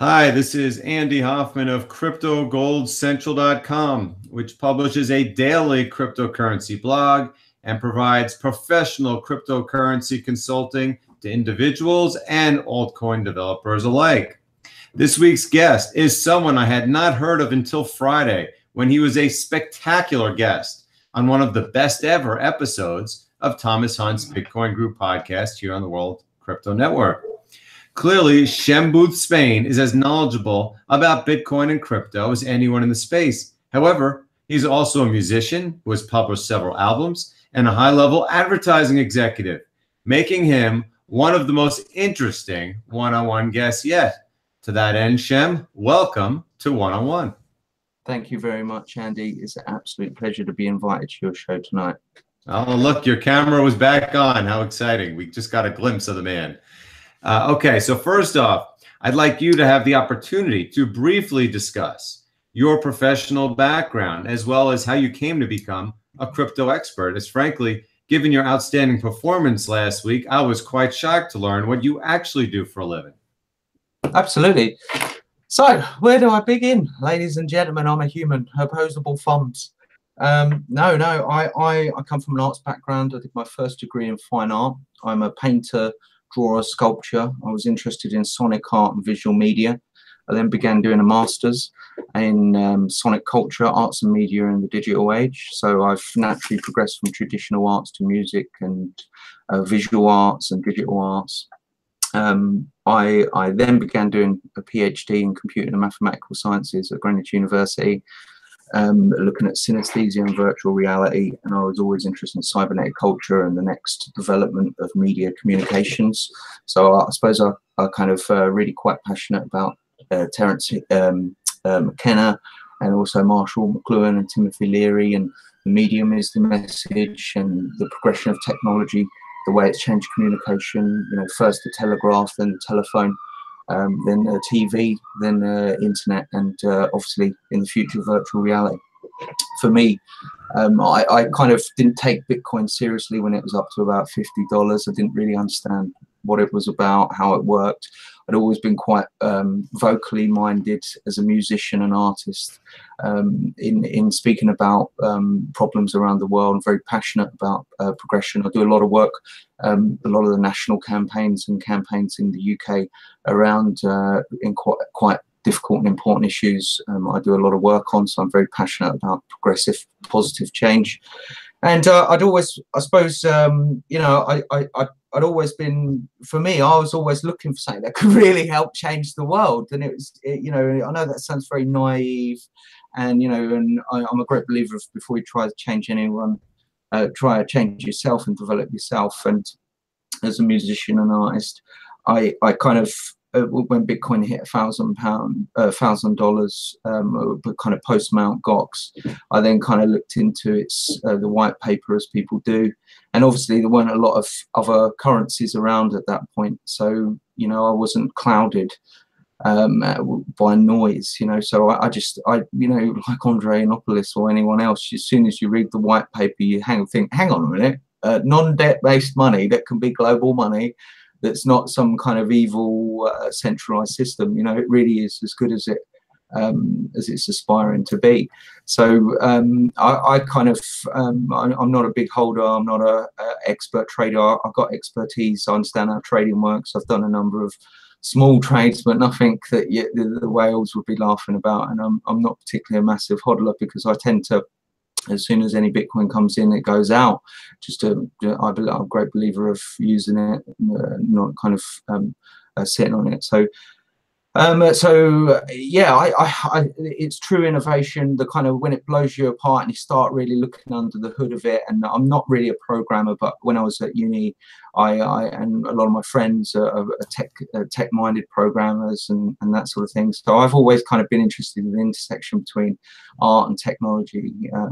Hi, this is Andy Hoffman of CryptoGoldCentral.com, which publishes a daily cryptocurrency blog and provides professional cryptocurrency consulting to individuals and altcoin developers alike. This week's guest is someone I had not heard of until Friday, when he was a spectacular guest on one of the best ever episodes of Thomas Hunt's Bitcoin Group podcast here on the World Crypto Network. Clearly, Shem Booth-Spain is as knowledgeable about Bitcoin and crypto as anyone in the space. However, he's also a musician who has published several albums and a high-level advertising executive, making him one of the most interesting one-on-one guests yet. To that end, Shem, welcome to One-on-One. Thank you very much, Andy. It's an absolute pleasure to be invited to your show tonight. Oh, look, your camera was back on. How exciting. We just got a glimpse of the man. Okay, so first off, I'd like you to have the opportunity to briefly discuss your professional background, as well as how you came to become a crypto expert. As frankly, given your outstanding performance last week, I was quite shocked to learn what you actually do for a living. Absolutely. So, where do I begin? Ladies and gentlemen, I'm a human, opposable thumbs. I come from an arts background. I did my first degree in fine art. I'm a painter, drawer, sculpture. I was interested in sonic art and visual media. I then began doing a master's in sonic culture, arts and media in the digital age. So I've naturally progressed from traditional arts to music and visual arts and digital arts. I then began doing a PhD in computer and mathematical sciences at Greenwich University, looking at synesthesia and virtual reality, and I was always interested in cybernetic culture and the next development of media communications. So I suppose I kind of really quite passionate about Terence McKenna and also Marshall McLuhan and Timothy Leary, and the medium is the message and the progression of technology, the way it's changed communication, you know, first the telegraph, then the telephone, then TV, then internet, and obviously in the future virtual reality. For me, I kind of didn't take Bitcoin seriously when it was up to about $50. I didn't really understand what it was about, how it worked. I'd always been quite vocally minded as a musician and artist, in speaking about problems around the world. I'm very passionate about progression. I do a lot of work, a lot of the national campaigns and campaigns in the UK around in quite difficult and important issues. I do a lot of work on, so I'm very passionate about progressive, positive change. And I'd always, I suppose, you know, I'd always been, for me, I was always looking for something that could really help change the world. And it was, you know, I know that sounds very naive, and, you know, and I'm a great believer of before you try to change anyone, try to change yourself and develop yourself. And as a musician and artist, I kind of, when Bitcoin hit $1,000, kind of post Mt. Gox, I then kind of looked into its the white paper, as people do, and obviously there weren't a lot of other currencies around at that point, so you know I wasn't clouded by noise, you know. So I you know, like Andre Anopoulos or anyone else, as soon as you read the white paper, you think, hang on a minute, non-debt based money that can be global money, that's not some kind of evil centralized system. You know, it really is as good as it's aspiring to be. So I kind of, I'm not a big holder. I'm not a expert trader. I've got expertise. I understand how trading works. I've done a number of small trades, but nothing that the whales would be laughing about. And I'm not particularly a massive hodler, because I tend to, as soon as any Bitcoin comes in, it goes out. I'm a great believer of using it, not kind of sitting on it. So yeah, it's true innovation, the kind of when it blows you apart and you start really looking under the hood of it. And I'm not really a programmer, but when I was at uni, I and a lot of my friends are tech-minded programmers and that sort of thing. So I've always kind of been interested in the intersection between art and technology,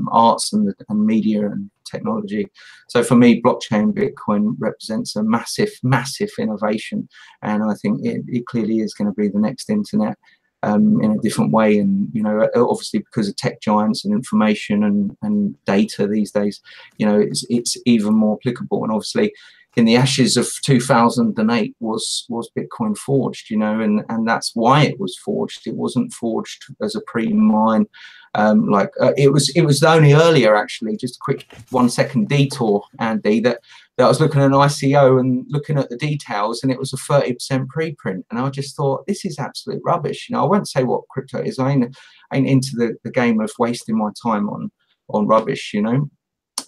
arts and media and technology. So for me, blockchain Bitcoin represents a massive, massive innovation, and I think it clearly is going to be the next internet in a different way. And you know, obviously because of tech giants and information and data these days, you know, it's even more applicable. And obviously, in the ashes of 2008 was Bitcoin forged, you know, and that's why it was forged. It wasn't forged as a pre-mine. It was only earlier, actually, just a quick 1 second detour, Andy, that I was looking at an ICO and looking at the details, and it was a 30% preprint, and I just thought, this is absolute rubbish. You know, I won't say what crypto is. I ain't into the game of wasting my time on rubbish, you know.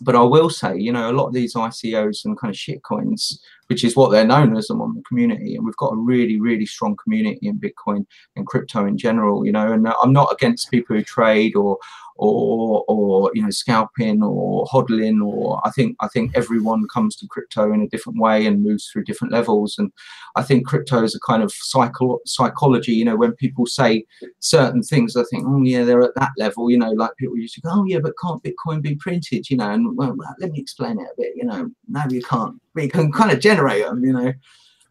But I will say, you know, a lot of these ICOs and kind of shit coins, which is what they're known as among the community, and we've got a really, really strong community in Bitcoin and crypto in general, you know, and I'm not against people who trade or you know, scalping or hodling, or I think everyone comes to crypto in a different way and moves through different levels. And I think crypto is a kind of psychology, you know, when people say certain things, I think, oh yeah, they're at that level, you know, like people used to go, oh yeah, but can't Bitcoin be printed, you know, and well, let me explain it a bit, you know, no, you can't, but you can kind of generate them, you know.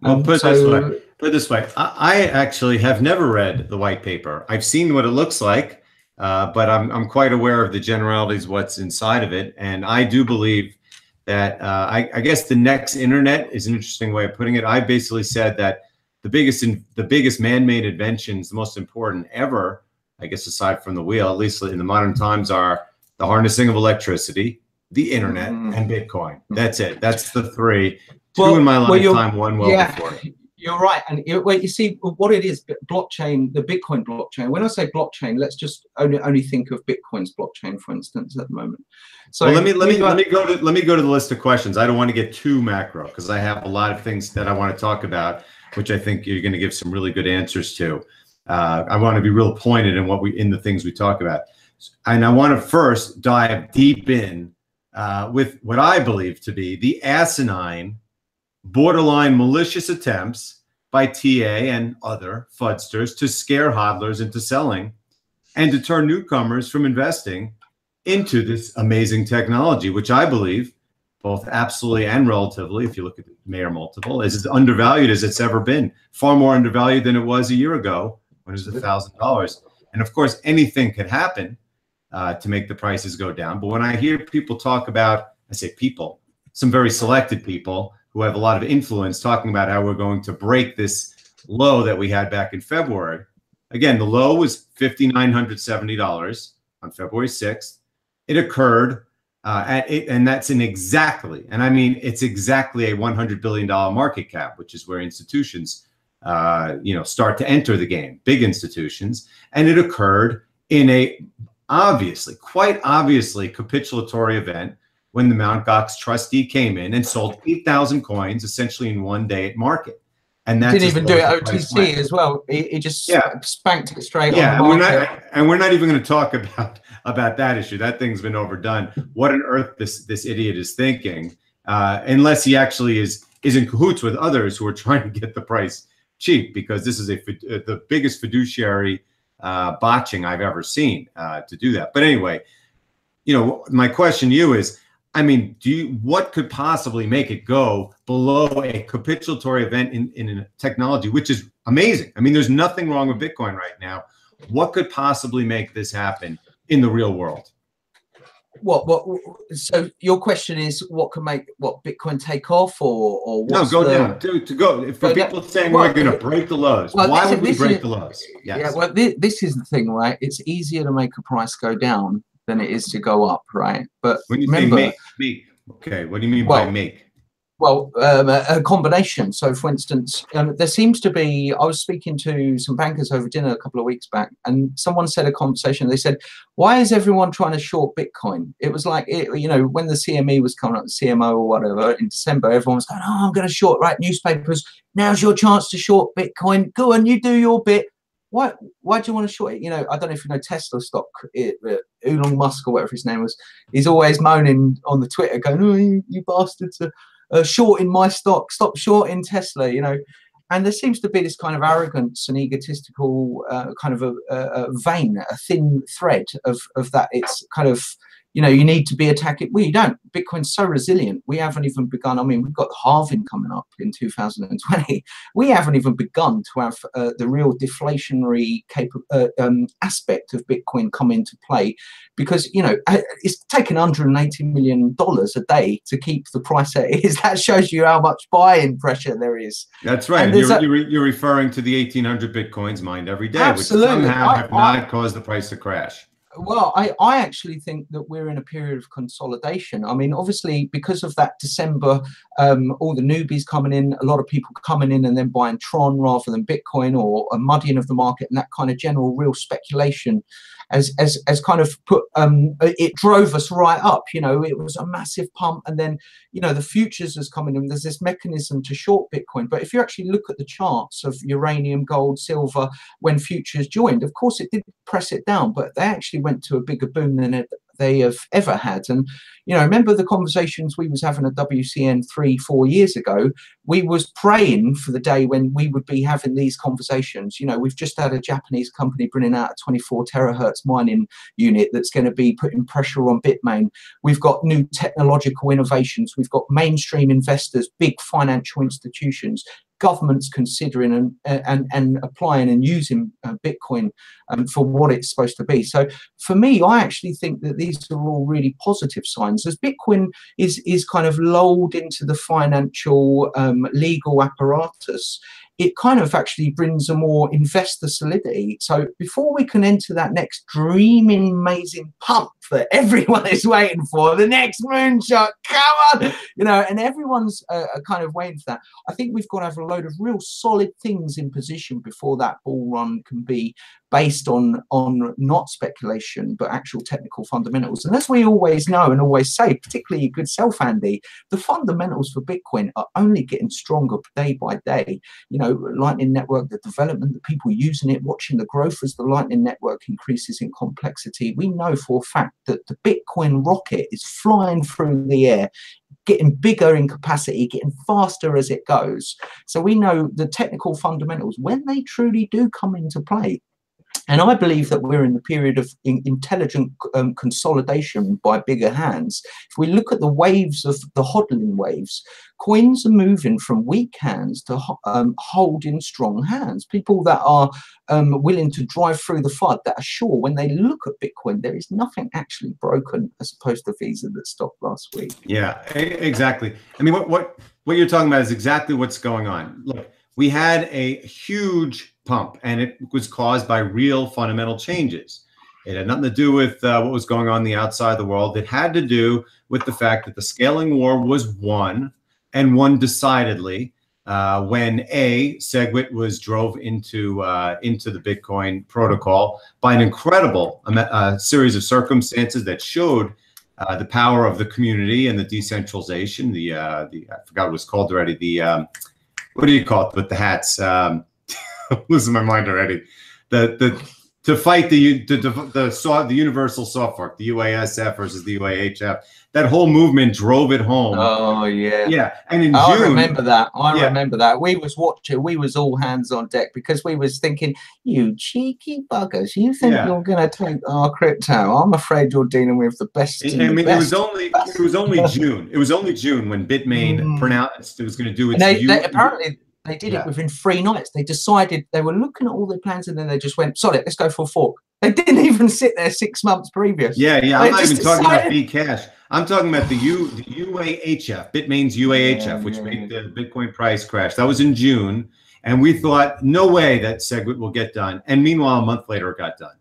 Well, put it this way, I actually have never read the white paper. I've seen what it looks like. But I'm quite aware of the generalities, what's inside of it. And I do believe that I guess the next internet is an interesting way of putting it. I basically said that the biggest man-made inventions, the most important ever, I guess, aside from the wheel, at least in the modern times, are the harnessing of electricity, the internet, and Bitcoin. That's it. That's the three. Two in my lifetime, one before it. You're right, and you see what it is. Blockchain, the Bitcoin blockchain. When I say blockchain, let's just only think of Bitcoin's blockchain, for instance, at the moment. So well, let me go to the list of questions. I don't want to get too macro because I have a lot of things that I want to talk about, which I think you're going to give some really good answers to. I want to be real pointed in the things we talk about, and I want to first dive deep in with what I believe to be the asinine, borderline malicious attempts by TA and other FUDsters to scare hodlers into selling and to turn newcomers from investing into this amazing technology, which I believe, both absolutely and relatively, if you look at the Mayer multiple, is as undervalued as it's ever been. Far more undervalued than it was a year ago when it was $1,000. And of course, anything could happen to make the prices go down. But when I hear people talk about, I say people, some very selected people who have a lot of influence talking about how we're going to break this low that we had back in February. Again, the low was $5,970 on February 6th. It occurred and that's and I mean, it's exactly a $100 billion market cap, which is where institutions, you know, start to enter the game, big institutions. And it occurred in a quite obviously capitulatory event when the Mt. Gox trustee came in and sold 8,000 coins essentially in one day at market. And that didn't even do it OTC as well. He just spanked it straight on the market. And we're not even going to talk about that issue. That thing's been overdone. What on earth this idiot is thinking, unless he actually is in cahoots with others who are trying to get the price cheap, because this is the biggest fiduciary botching I've ever seen to do that. But anyway, you know, my question to you is, I mean, what could possibly make it go below a capitulatory event in a technology, which is amazing? I mean, there's nothing wrong with Bitcoin right now. What could possibly make this happen in the real world? So your question is, what can make Bitcoin take off, or no, go down to go for people saying we're going to break the lows. Why would we break the lows? Yes. Yeah, well, this is the thing, right? It's easier to make a price go down than it is to go up, right? But when you remember, say make, okay, what do you mean by make? Well, a combination. So, for instance, there seems to be, I was speaking to some bankers over dinner a couple of weeks back, and someone said a conversation, they said, why is everyone trying to short Bitcoin? It was like, you know, when the CME was coming up, the CMO or whatever, in December, everyone was going, oh, I'm going to short, right? Newspapers, now's your chance to short Bitcoin. Go on, you do your bit. Why do you want to short it? You know, I don't know if you know Tesla stock, Elon Musk or whatever his name was. He's always moaning on the Twitter going, oh, you bastards are shorting my stock. Stop shorting Tesla, you know. And there seems to be this kind of arrogance and egotistical kind of a vein, a thin thread of that. It's kind of, you know, you need to be attacking. Well, you don't. Bitcoin's so resilient. We haven't even begun. I mean, we've got the halving coming up in 2020. We haven't even begun to have the real deflationary aspect of Bitcoin come into play, because, you know, it's taken $180 million a day to keep the price as it is. That shows you how much buying pressure there is. That's right. You're referring to the 1,800 Bitcoins mined every day, absolutely, which somehow have not caused the price to crash. Well, I actually think that we're in a period of consolidation. I mean, obviously, because of that December, all the newbies coming in, a lot of people coming in and then buying Tron rather than Bitcoin, or a muddying of the market, and that kind of general real speculation as kind of put, it drove us right up. You know, it was a massive pump, and then, you know, the futures is coming in. There's this mechanism to short Bitcoin. But if you actually look at the charts of uranium, gold, silver, when futures joined, of course, it did press it down, but they actually went to a bigger boom than they have ever had. And, you know, remember the conversations we was having at WCN 3-4 years ago? We was praying for the day when we would be having these conversations. You know, we've just had a Japanese company bringing out a 24 terahertz mining unit that's going to be putting pressure on Bitmain. We've got new technological innovations. We've got mainstream investors, big financial institutions, governments considering and applying and using Bitcoin for what it's supposed to be. So for me, I actually think that these are all really positive signs. As Bitcoin is kind of lulled into the financial legal apparatus, it kind of actually brings a more investor solidity. So before we can enter that next dreaming, amazing pump that everyone is waiting for, the next moonshot, come on, you know, and everyone's kind of waiting for that. I think we've got to have a load of real solid things in position before that bull run can be based on not speculation, but actual technical fundamentals. And as we always know and always say, particularly your good self, Andy, the fundamentals for Bitcoin are only getting stronger day by day. You know, Lightning Network, the development, the people using it, watching the growth as the Lightning Network increases in complexity. We know for a fact that the Bitcoin rocket is flying through the air, getting bigger in capacity, getting faster as it goes. So we know the technical fundamentals, when they truly do come into play. And I believe that we're in the period of intelligent consolidation by bigger hands. If we look at the waves of the hodling waves, coins are moving from weak hands to holding strong hands. People that are willing to drive through the flood, that are sure when they look at Bitcoin, there is nothing actually broken, as opposed to Visa that stopped last week. Yeah, exactly. I mean, what you're talking about is exactly what's going on. Look, we had a huge pump, and it was caused by real fundamental changes. It had nothing to do with what was going on in the outside of the world. It had to do with the fact that the scaling war was won, and won decidedly, when SegWit was drove into the Bitcoin protocol by an incredible series of circumstances that showed the power of the community and the decentralization. I forgot what it's called already. What do you call it with the hats? Losing my mind already. To fight the universal soft fork, the UASF versus the UAHF. That whole movement drove it home. Oh yeah, yeah. And in June, I remember that. I remember that. We was watching. We was all hands on deck, because we was thinking, you cheeky buggers, you think you're going to take our crypto? I'm afraid you're dealing with the best. I mean, it was only June. It was only June when Bitmain pronounced it was going to do its. Apparently. They did it within 3 nights. They decided, they were looking at all their plans, and then they just went, solid, let's go for a fork. They didn't even sit there 6 months previous. Yeah. I'm not even talking about Bcash. I'm talking about the UAHF, Bitmain's UAHF, which made the Bitcoin price crash. That was in June. And we thought, no way that SegWit will get done. And meanwhile, a month later, it got done.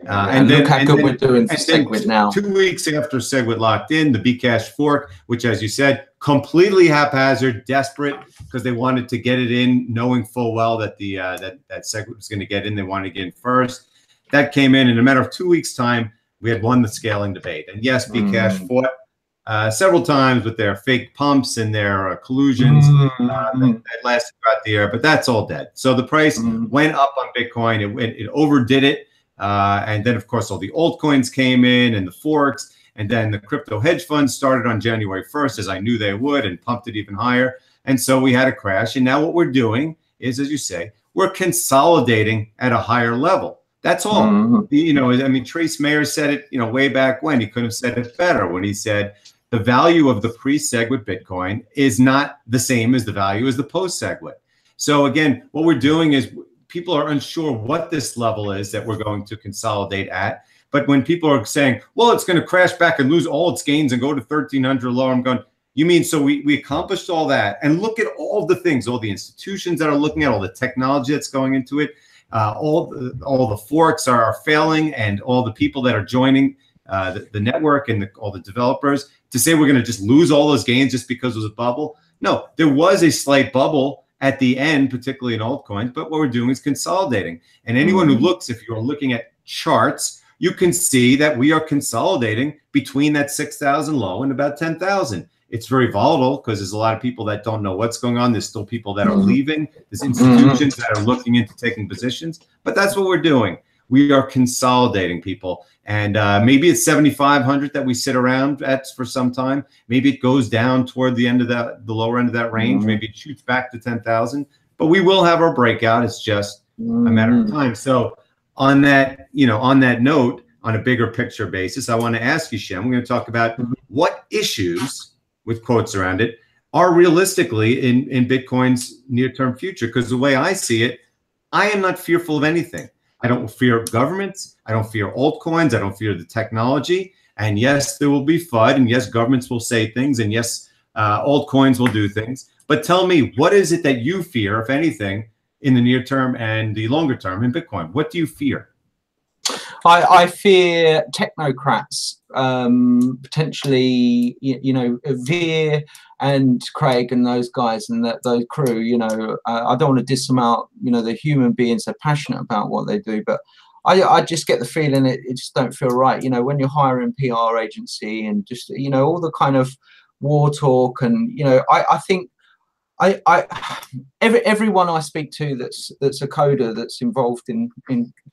And look how good we're doing for SegWit now. 2 weeks after SegWit locked in, the Bcash fork, which, as you said, completely haphazard, desperate, because they wanted to get it in, knowing full well that that SegWit was going to get in. They wanted to get in first. That came in a matter of 2 weeks' time. We had won the scaling debate. And yes, Bcash fought several times with their fake pumps and their collusions that lasted throughout the year, but that's all dead. So the price went up on Bitcoin. It overdid it. And then, of course, all the altcoins came in and the forks. And then the crypto hedge funds started on January 1st, as I knew they would, and pumped it even higher. And so we had a crash. And now what we're doing is, as you say, we're consolidating at a higher level. That's all. You know, I mean, Trace Mayer said it, you know, way back when. He couldn't have said it better when he said the value of the pre-seg with Bitcoin is not the same as the value as the post-seg with. So again, what we're doing is people are unsure what this level is that we're going to consolidate at. But when people are saying, well, it's going to crash back and lose all its gains and go to 1,300 lower, I'm going, you mean so we accomplished all that? And look at all the things, all the institutions that are looking at, all the technology that's going into it. All the forks are failing, and all the people that are joining the network and all the developers, to say we're going to just lose all those gains just because it was a bubble. No, there was a slight bubble at the end, particularly in altcoins, but what we're doing is consolidating. And anyone who looks, if you're looking at charts, you can see that we are consolidating between that 6,000 low and about 10,000. It's very volatile because there's a lot of people that don't know what's going on. There's still people that are leaving. There's institutions that are looking into taking positions. But that's what we're doing. We are consolidating, people. And maybe it's 7,500 that we sit around at for some time. Maybe it goes down toward the end of the lower end of that range. Maybe it shoots back to 10,000. But we will have our breakout. It's just a matter of time. So on that, you know, on that note, on a bigger picture basis, I want to ask you, Shem, we're going to talk about what issues, with quotes around it, are realistically in Bitcoin's near-term future. Because the way I see it, I am not fearful of anything. I don't fear governments. I don't fear altcoins. I don't fear the technology. And yes, there will be FUD. And yes, governments will say things. And yes, altcoins will do things. But tell me, what is it that you fear, if anything, in the near term and the longer term in Bitcoin? What do you fear? I fear technocrats, potentially, you know, Veer and Craig and those guys and those crew. You know, I don't want to diss them out. You know, the human beings are passionate about what they do, but I just get the feeling it just don't feel right. You know, when you're hiring PR agency and just, you know, all the kind of war talk, and you know, I think everyone I speak to that's a coder that's involved in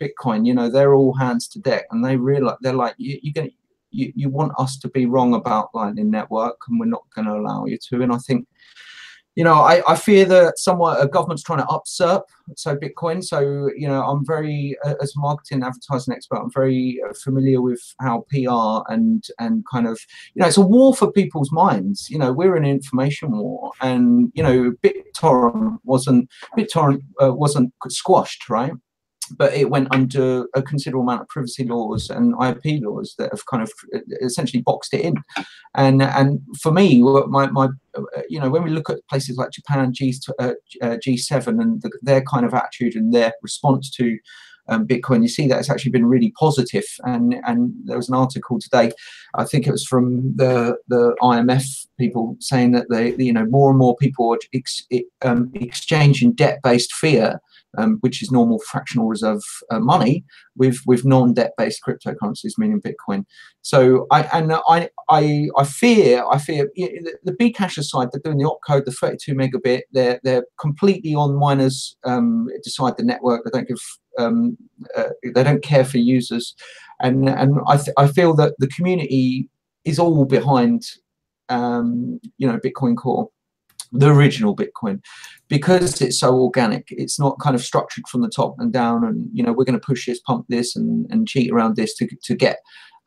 Bitcoin, you know, they're all hands to deck, and they realize, they're like, you want us to be wrong about Lightning Network, and we're not going to allow you to. And I think, you know, I fear that somewhat a government's trying to usurp Bitcoin. So, you know, I'm very, as a marketing advertising expert, I'm very familiar with how PR and kind of, you know, it's a war for people's minds. You know, we're in an information war, and, you know, BitTorrent wasn't squashed, right? But it went under a considerable amount of privacy laws and IP laws that have kind of essentially boxed it in. And for me, my you know, when we look at places like Japan, G7, and their kind of attitude and their response to Bitcoin, you see that it's actually been really positive. And there was an article today, I think it was from the IMF people, saying that you know, more and more people are exchanging debt-based fiat, which is normal fractional reserve money, with non-debt-based cryptocurrencies, meaning Bitcoin. So I fear the Bcash side. They're doing the opcode, the 32 megabit. They're completely on miners decide the network. They don't give they don't care for users, and I feel that the community is all behind you know, Bitcoin Core, the original Bitcoin, because it's so organic. It's not kind of structured from the top and down, and you know, we're going to push this, pump this, and cheat around this to get.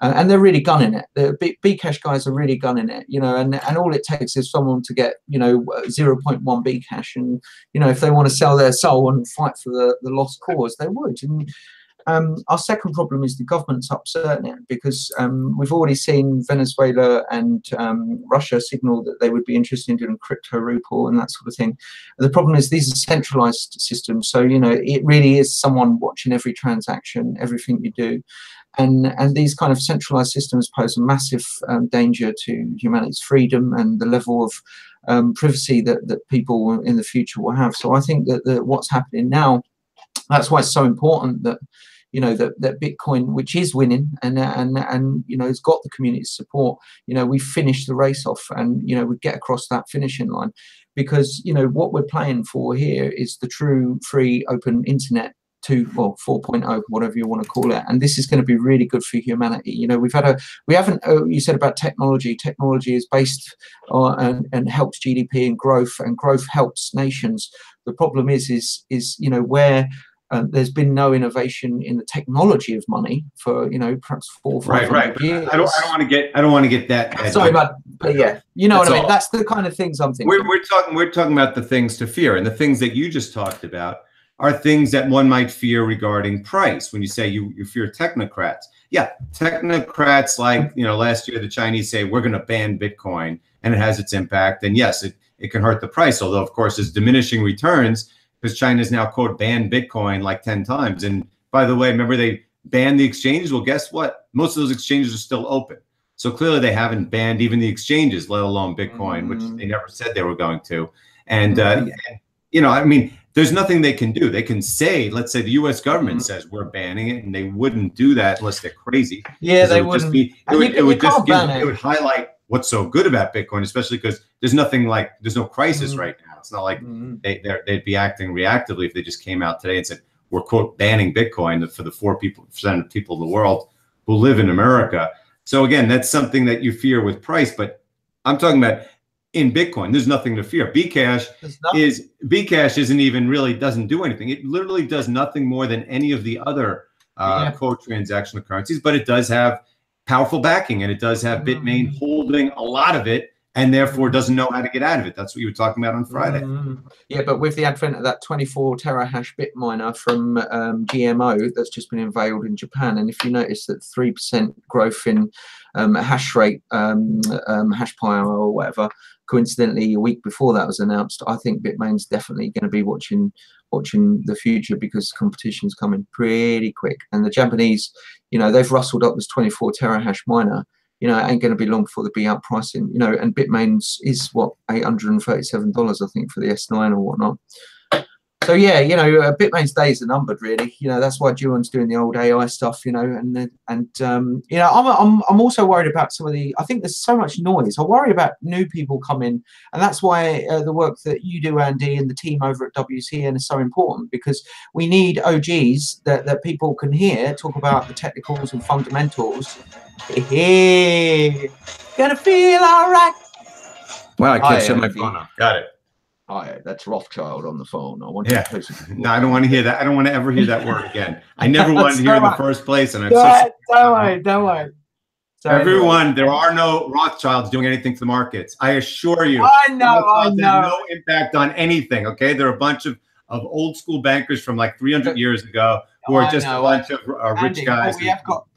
And they're really gunning it. The Bcash guys are really gunning it, you know, and all it takes is someone to get, you know, 0.1 Bcash, and you know, if they want to sell their soul and fight for the lost cause, they would. And our second problem is the government's upsetting it, because we've already seen Venezuela and Russia signal that they would be interested in doing crypto ruble and that sort of thing. And the problem is these are centralized systems, so you know, it really is someone watching every transaction, everything you do. And these kind of centralized systems pose a massive danger to humanity's freedom and the level of privacy that people in the future will have. So I think that what's happening now, that's why it's so important that, you know, that Bitcoin, which is winning and you know, has got the community's support, you know, we finish the race off, and you know, we get across that finishing line, because you know, what we're playing for here is the true free open internet 4.0, whatever you want to call it. And this is going to be really good for humanity. You know, we haven't you said about technology is based on and helps GDP and growth helps nations. The problem is you know, where there's been no innovation in the technology of money for, you know, perhaps 400 or 500 years. I don't want to get that. Sorry, but yeah, you know what I mean. That's the kind of things I'm thinking. We're talking about the things to fear, and the things that you just talked about are things that one might fear regarding price. When you say you fear technocrats, yeah, technocrats, like, you know, last year the Chinese say we're going to ban Bitcoin, and it has its impact, and yes, it can hurt the price. Although of course it's diminishing returns, because China's now, quote, banned Bitcoin like 10 times. And by the way, remember they banned the exchanges? Well, guess what? Most of those exchanges are still open. So clearly they haven't banned even the exchanges, let alone Bitcoin, which they never said they were going to. And, you know, I mean, there's nothing they can do. They can say, let's say the U.S. government says we're banning it, and they wouldn't do that unless they're crazy. Yeah, they wouldn't. It would highlight what's so good about Bitcoin, especially because there's no crisis right now. It's not like they'd be acting reactively if they just came out today and said, we're, quote, banning Bitcoin for the 4% of people in the world who live in America. So again, that's something that you fear with price, but I'm talking about in Bitcoin, there's nothing to fear. Bcash isn't even really, doesn't do anything. It literally does nothing more than any of the other quote transactional currencies, but it does have powerful backing, and it does have Bitmain holding a lot of it, and therefore doesn't know how to get out of it. That's what you were talking about on Friday. Yeah, but with the advent of that 24 terahash bit miner from GMO that's just been unveiled in Japan, and if you notice that 3% growth in hash rate, hash power or whatever, coincidentally a week before that was announced, I think Bitmain's definitely going to be watching the future, because competition's coming pretty quick. And the Japanese, you know, they've rustled up this 24 terahash miner. You know, it ain't going to be long before they'll be out pricing, you know, and Bitmain's is what, $837, I think, for the S9 or whatnot. So yeah, you know, Bitmain's days are numbered, really. You know, that's why Juan's doing the old AI stuff, you know, and you know, I'm also worried about some of the, I think there's so much noise. I worry about new people coming, and that's why the work that you do, Andy, and the team over at WCN is so important, because we need OGs that people can hear talk about the technicals and fundamentals. Hey, gonna feel all right. Well, I can't shut my phone off. Got it. Hi, that's Rothschild on the phone. I want to no, I don't want to hear that. I don't want to ever hear that word again. I never wanted to hear it in the first place, and I'm don't worry. Everyone, there are no Rothschilds doing anything to the markets. I assure you. I know. No impact on anything. Okay, there are a bunch of old school bankers from like 300 years ago who are just a bunch of rich guys. We have got.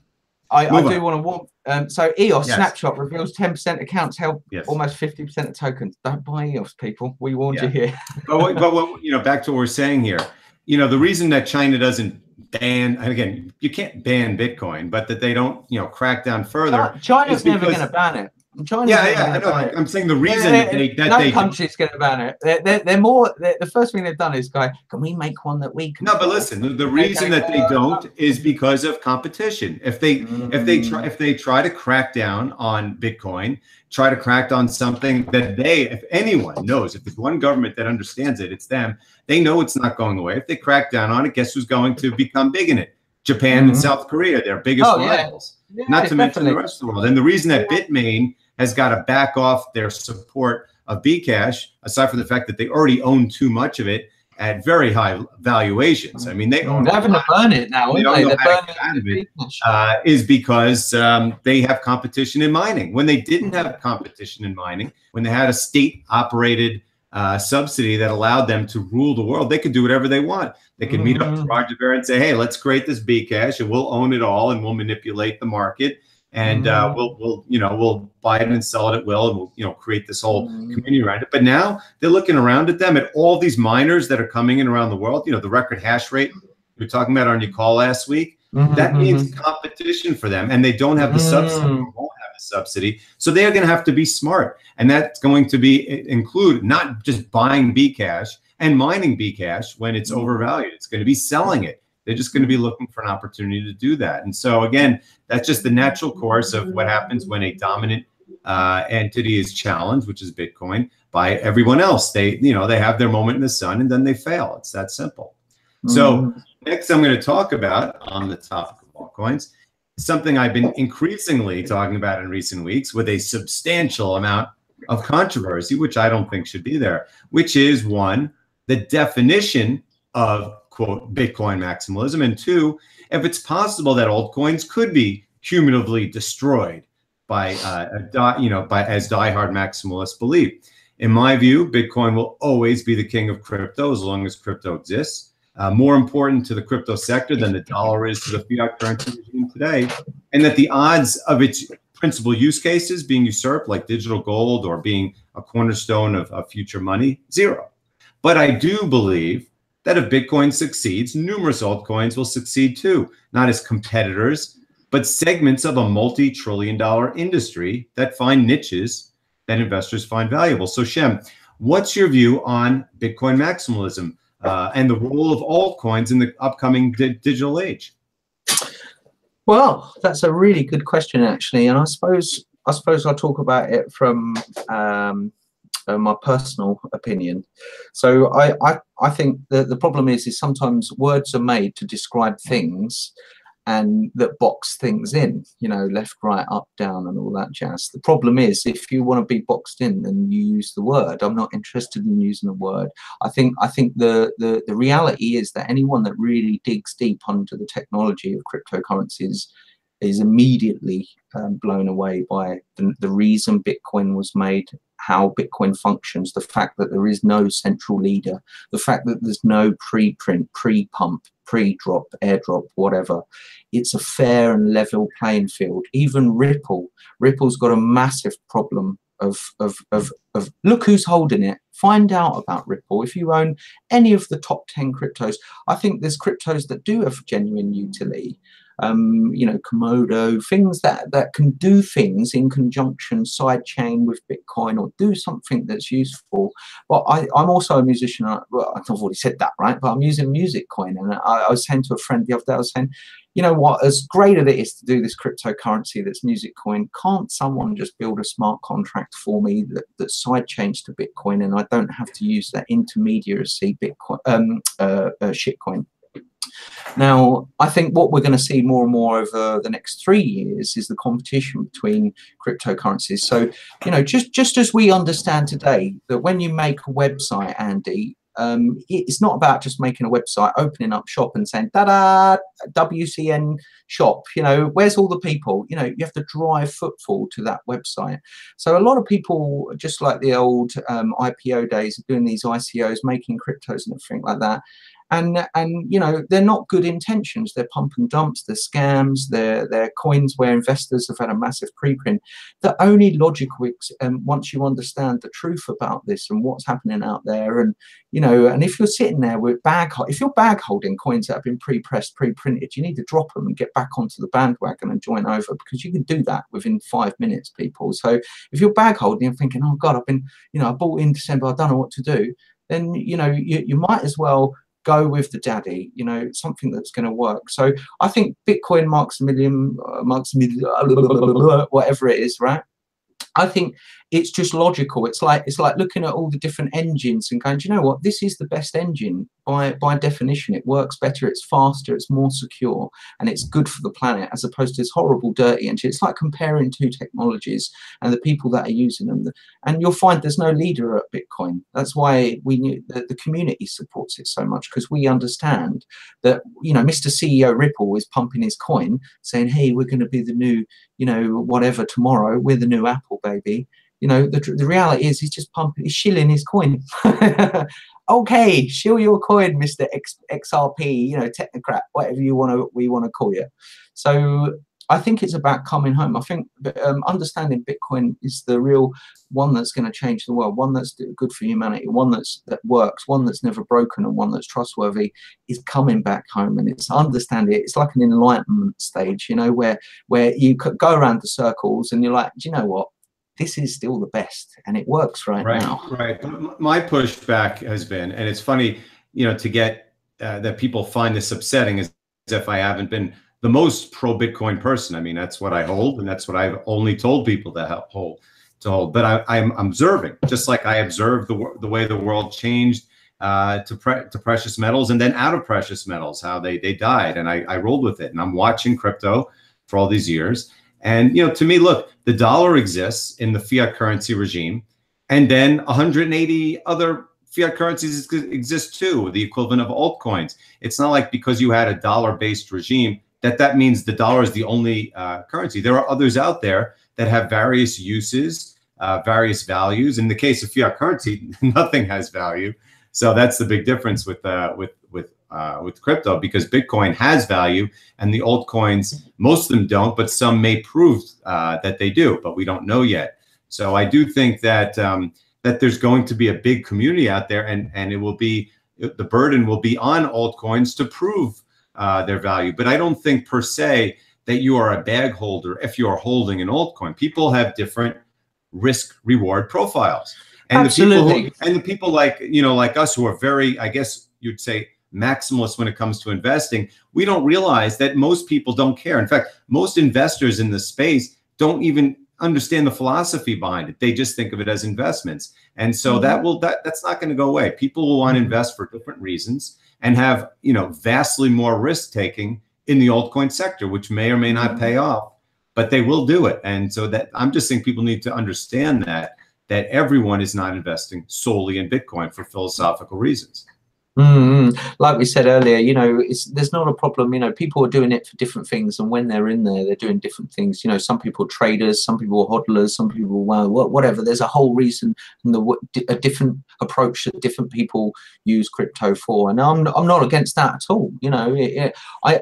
I do want to warn. So EOS snapshot reveals 10% accounts held almost 50% of tokens. Don't buy EOS, people. We warned you here. but you know, back to what we're saying here. You know, the reason that China doesn't ban, and again, you can't ban Bitcoin, but that they don't, you know, crack down further. China's never going to ban it. I know. I'm saying the reason no country's going to ban it. They're more. The first thing they've done is go, can we make one that we can? No, but listen, the reason that they don't is because of competition. If they try to crack down on Bitcoin, try to crack down something that if anyone knows, if there's one government that understands it, it's them. They know it's not going away. If they crack down on it, guess who's going to become big in it? Japan and South Korea, their biggest rivals. Not to mention the rest of the world. And the reason that Bitmain has got to back off their support of Bcash, aside from the fact that they already own too much of it at very high valuations. I mean, they own. They're having to burn it now, aren't they? They're burning it. Is because they have competition in mining. When they didn't have competition in mining, when they had a state-operated subsidy that allowed them to rule the world, they could do whatever they want. They could meet up to Roger Ver and say, "Hey, let's create this Bcash, and we'll own it all, and we'll manipulate the market." And we'll buy it and sell it at will, and we'll create this whole community around it. But now they're looking around at them, at all these miners that are coming in around the world. You know, the record hash rate we were talking about on your call last week. That means competition for them, and they don't have the subsidy, or won't have the subsidy. So they are going to have to be smart, and that's going to include not just buying Bcash and mining Bcash when it's overvalued. It's going to be selling it. They're just going to be looking for an opportunity to do that. And so, again, that's just the natural course of what happens when a dominant entity is challenged, which is Bitcoin, by everyone else. They have their moment in the sun, and then they fail. It's that simple. So next I'm going to talk about, on the topic of altcoins, something I've been increasingly talking about in recent weeks with a substantial amount of controversy, which I don't think should be there, which is, one, the definition of quote, Bitcoin maximalism, and two, if it's possible that altcoins could be cumulatively destroyed by, as diehard maximalists believe. In my view, Bitcoin will always be the king of crypto as long as crypto exists. More important to the crypto sector than the dollar is to the fiat currency regime today, and that the odds of its principal use cases being usurped, like digital gold or being a cornerstone of future money, zero. But I do believe that if Bitcoin succeeds, numerous altcoins will succeed too, not as competitors, but segments of a multi-trillion-dollar industry that find niches that investors find valuable. So Shem, what's your view on Bitcoin maximalism and the role of altcoins in the upcoming digital age? Well, that's a really good question, actually, and I suppose I'll talk about it from my personal opinion. So I think that the problem is sometimes words are made to describe things and that box things in, you know, left, right, up, down, and all that jazz. The problem is, if you want to be boxed in, then you use the word. I'm not interested in using a word. I think the reality is that anyone that really digs deep onto the technology of cryptocurrencies is immediately blown away by the reason Bitcoin was made, how Bitcoin functions, the fact that there is no central leader, the fact that there's no pre-print, pre-pump, pre-drop, airdrop, whatever. It's a fair and level playing field. Even Ripple's got a massive problem of look who's holding it. Find out about Ripple. If you own any of the top 10 cryptos, I think there's cryptos that do have genuine utility. You know, Komodo, things that can do things in conjunction, sidechain with Bitcoin, or do something that's useful. But I'm also a musician. Well, I've already said that, right? But I'm using music coin, and I was saying to a friend the other day, I was saying, you know what, as great as it is to do this cryptocurrency that's music coin, can't someone just build a smart contract for me that sidechains to Bitcoin, and I don't have to use that intermediary Bitcoin shitcoin? Now, I think what we're going to see more and more over the next 3 years is the competition between cryptocurrencies. So, you know, just as we understand today that when you make a website, Andy, it's not about just making a website, opening up shop and saying, da-da, WCN shop, you know, where's all the people? You know, you have to drive footfall to that website. So a lot of people, just like the old IPO days, are doing these ICOs, making cryptos and everything like that. And you know, they're not good intentions. They're pump and dumps, they're scams, they're coins where investors have had a massive preprint. The only logical, once you understand the truth about this and what's happening out there, and you know, and if you're sitting there with if you're bag holding coins that have been pre-pressed, pre-printed, you need to drop them and get back onto the bandwagon and join over, because you can do that within 5 minutes, people. So if you're bag holding and thinking, oh God, I've been, you know, I bought in December, I don't know what to do, then you know, you might as well go with the daddy, you know, something that's going to work. So I think Bitcoin marks a million, whatever it is, right? I think it's just logical. It's like looking at all the different engines and going, do you know what? This is the best engine by definition. It works better, it's faster, it's more secure, and it's good for the planet, as opposed to this horrible, dirty engine. It's like comparing two technologies and the people that are using them. And you'll find there's no leader at Bitcoin. That's why we knew that the community supports it so much, because we understand that, you know, Mr. CEO Ripple is pumping his coin, saying, hey, we're going to be the new, you know, whatever tomorrow. We're the new Apple, baby. You know, the reality is he's just pumping, he's shilling his coin. Okay, shill your coin, Mr. XRP, you know, technocrat, whatever we want to call you. So I think it's about coming home. I think understanding Bitcoin is the real one that's going to change the world, one that's good for humanity, one that works, one that's never broken, and one that's trustworthy, is coming back home. And it's understanding it. It's like an enlightenment stage, you know, where you go around the circles and you're like, do you know what? This is still the best, and it works right now. Right. My pushback has been, and it's funny, you know, to get that people find this upsetting, as if I haven't been the most pro-Bitcoin person. I mean, that's what I hold, and that's what I've only told people to hold. But I'm observing, just like I observed the way the world changed to precious metals, and then out of precious metals, how they died, and I rolled with it. And I'm watching crypto for all these years. And, you know, to me, look, the dollar exists in the fiat currency regime, and then 180 other fiat currencies exist too, the equivalent of altcoins. It's not like because you had a dollar-based regime that means the dollar is the only currency. There are others out there that have various uses, various values. In the case of fiat currency, nothing has value. So that's the big difference with crypto, because Bitcoin has value and the altcoins, most of them don't, but some may prove that they do, but we don't know yet. So I do think that that there's going to be a big community out there, and it will be, the burden will be on altcoins to prove their value. But I don't think per se that you are a bag holder if you are holding an altcoin. People have different risk reward profiles. And Absolutely. the people like, like us, who are very, I guess you'd say, maximalist when it comes to investing, we don't realize that most people don't care. In fact, most investors in the space don't even understand the philosophy behind it. They just think of it as investments. And so that's not going to go away. People will want to invest for different reasons and have, vastly more risk taking in the altcoin sector, which may or may not pay off, but they will do it. And so that, I'm just saying, people need to understand that everyone is not investing solely in Bitcoin for philosophical reasons. Like we said earlier, there's not a problem. People are doing it for different things, and when they're in there, they're doing different things. Some people are traders, some people are hodlers, some people, whatever. There's a whole reason and a different approach that different people use crypto for, and I'm not against that at all. I,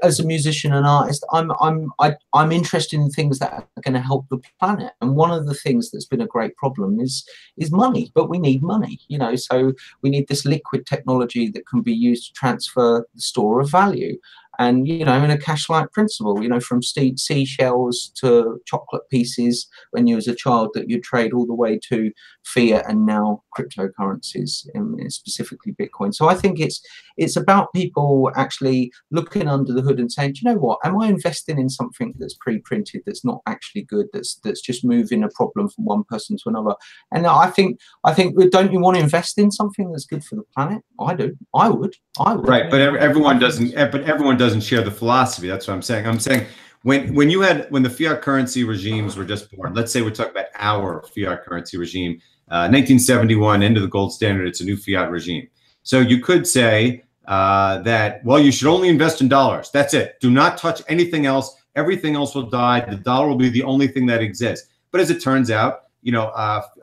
as a musician and artist, I'm interested in things that are going to help the planet, and one of the things that's been a great problem is money. But we need money, so we need this liquid technology that can be used to transfer the store of value. And, in a cash-like principle, from seashells to chocolate pieces when you was a child that you trade, all the way to fiat and now cryptocurrencies, and specifically Bitcoin. So I think it's about people actually looking under the hood and saying, do you know what, am I investing in something that's pre-printed, that's not actually good, that's just moving a problem from one person to another? And I think, don't you want to invest in something that's good for the planet? I do. I would. Right, but everyone doesn't. But everyone doesn't share the philosophy. That's what I'm saying. I'm saying when the fiat currency regimes were just born. Let's say we're talking about our fiat currency regime, 1971, end of the gold standard. It's a new fiat regime. So you could say that, well, you should only invest in dollars. That's it. Do not touch anything else. Everything else will die. The dollar will be the only thing that exists. But as it turns out,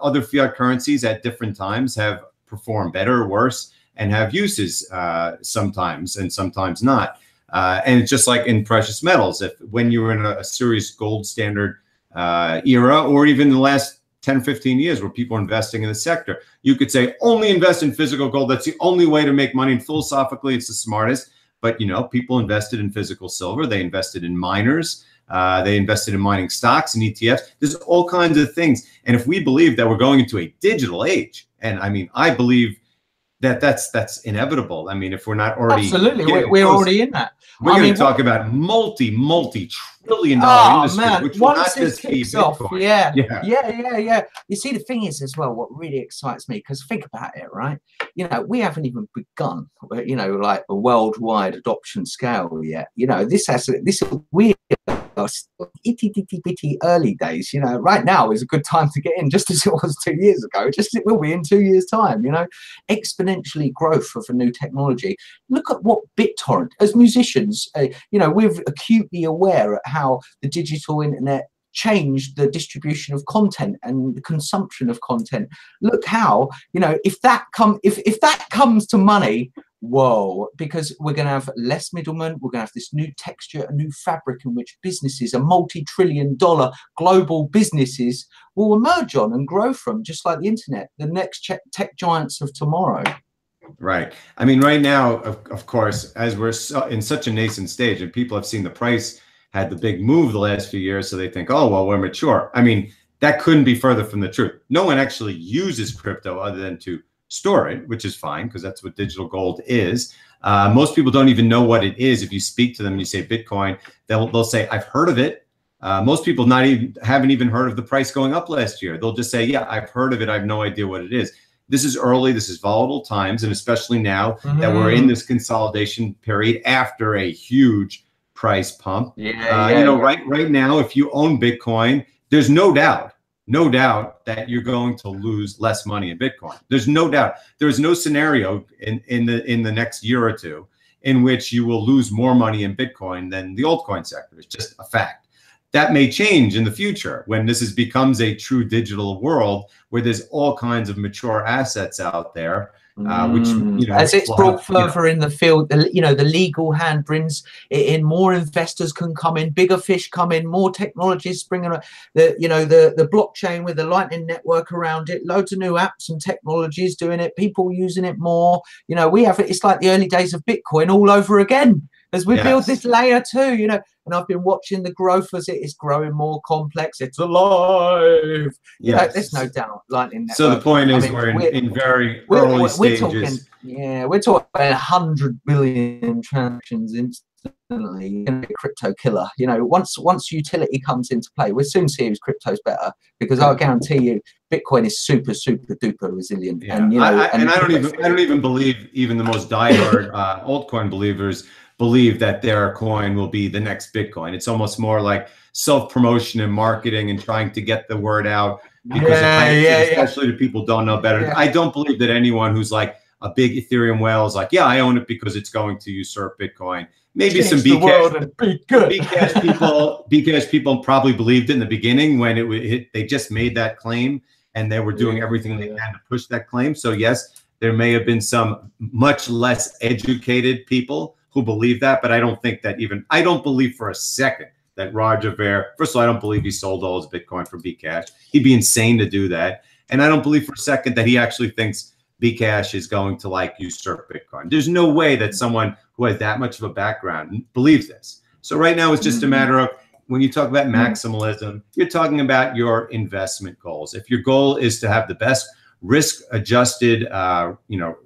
other fiat currencies at different times have performed better or worse, and have uses sometimes and sometimes not. And it's just like in precious metals. When you were in a serious gold standard era, or even the last 10, 15 years where people are investing in the sector, you could say only invest in physical gold. That's the only way to make money. And philosophically, it's the smartest. But, people invested in physical silver. They invested in miners. They invested in mining stocks and ETFs. There's all kinds of things. And if we believe that we're going into a digital age, and I believe that's inevitable. I mean, if we're not already, absolutely, we're already in that. We're going to talk about multi-trillion-dollar industry, which will not just be Bitcoin. Yeah. You see, the thing is as well, what really excites me, because think about it, right? We haven't even begun, like a worldwide adoption scale yet. This is weird. Itty early days. Right now is a good time to get in, just as it was 2 years ago. Just it will be in 2 years' time. Exponentially growth of a new technology. Look at what BitTorrent, as musicians, we're acutely aware at how the digital internet changed the distribution of content and the consumption of content. Look how, if that comes to money, whoa, because we're going to have less middlemen, we're going to have this new texture, a new fabric in which businesses, a multi-trillion-dollar global businesses, will emerge on and grow from, just like the internet, the next tech giants of tomorrow. Right. I mean, right now, of course, as we're in such a nascent stage, and people have seen the price had the big move the last few years, so they think, oh, well, we're mature. I mean, that couldn't be further from the truth. No one actually uses crypto other than to store it, which is fine, because that's what digital gold is. Most people don't even know what it is. If you speak to them and you say Bitcoin, they'll say, I've heard of it. Most people haven't even heard of the price going up last year. They'll just say, yeah, I've heard of it. I have no idea what it is. This is early. This is volatile times. And especially now that we're in this consolidation period after a huge price pump. Right now, if you own Bitcoin, there's no doubt no doubt that you're going to lose less money in Bitcoin. There's no doubt. There's no scenario in the next year or two in which you will lose more money in Bitcoin than the altcoin sector. It's just a fact. That may change in the future when this becomes a true digital world where there's all kinds of mature assets out there. Which, you know, as it's brought further in the field, the legal hand brings it in. More investors can come in, bigger fish come in, more technologies bringing the blockchain with the Lightning Network around it, loads of new apps and technologies doing it, people using it more. You know, we have it. It's like the early days of Bitcoin all over again as we build this layer 2. You know, and I've been watching the growth as it is growing more complex. It's alive. Yeah, there's no doubt. Lightning Network. So the point is, we're in very early stages. We're talking 100 billion transactions instantly in a crypto killer. You know, once utility comes into play, we'll soon see whose crypto's better, because I'll guarantee you, Bitcoin is super duper resilient. Yeah. And I don't even believe even the most diehard altcoin believers believe that their coin will be the next Bitcoin. It's almost more like self-promotion and marketing and trying to get the word out, because especially to people who don't know better. I don't believe that anyone who's like a big Ethereum whale is like, yeah, I own it because it's going to usurp Bitcoin. Maybe some Bcash people probably believed it in the beginning when they just made that claim and they were doing everything they can to push that claim. So yes, there may have been some much less educated people who believe that, but I don't think that I don't believe for a second that Roger Ver, first of all, I don't believe he sold all his Bitcoin for Bcash. He'd be insane to do that. And I don't believe for a second that he actually thinks Bcash is going to like usurp Bitcoin. There's no way that someone who has that much of a background believes this. So right now it's just a matter of, when you talk about maximalism, you're talking about your investment goals. If your goal is to have the best risk-adjusted,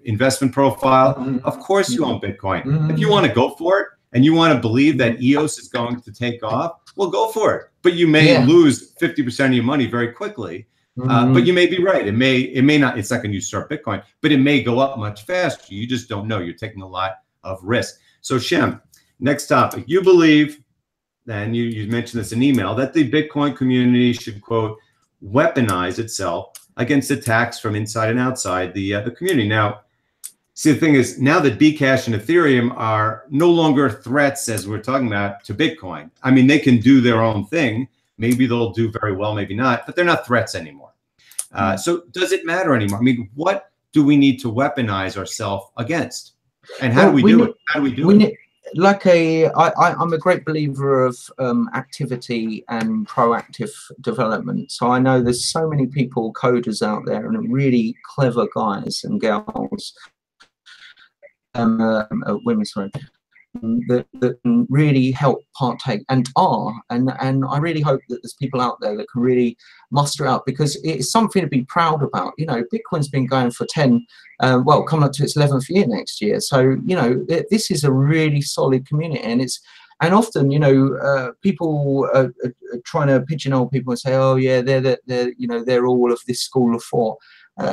investment profile, of course you own Bitcoin. If you want to go for it and you want to believe that EOS is going to take off, well, go for it. But you may lose 50% of your money very quickly. But you may be right. It may not. It's not going to usurp Bitcoin, but it may go up much faster. You just don't know. You're taking a lot of risk. So Shem, next topic. You believe, and you mentioned this in email, that the Bitcoin community should, quote, weaponize itself against attacks from inside and outside the community. Now, see, the thing is, now that Bcash and Ethereum are no longer threats, as we're talking about, to Bitcoin. I mean, they can do their own thing. Maybe they'll do very well, maybe not, but they're not threats anymore. So does it matter anymore? I mean, what do we need to weaponize ourselves against? And how do we do it? How do we do it? I'm a great believer of activity and proactive development. So I know there's so many people, coders out there, and really clever guys and girls, women, sorry, that can really help partake and I really hope that there's people out there that can really muster out, because it's something to be proud about. You know, Bitcoin's been going for coming up to its 11th year next year. So, you know, this is a really solid community, and often, you know, people are trying to pigeonhole people and say, oh yeah, they're all of this school of thought.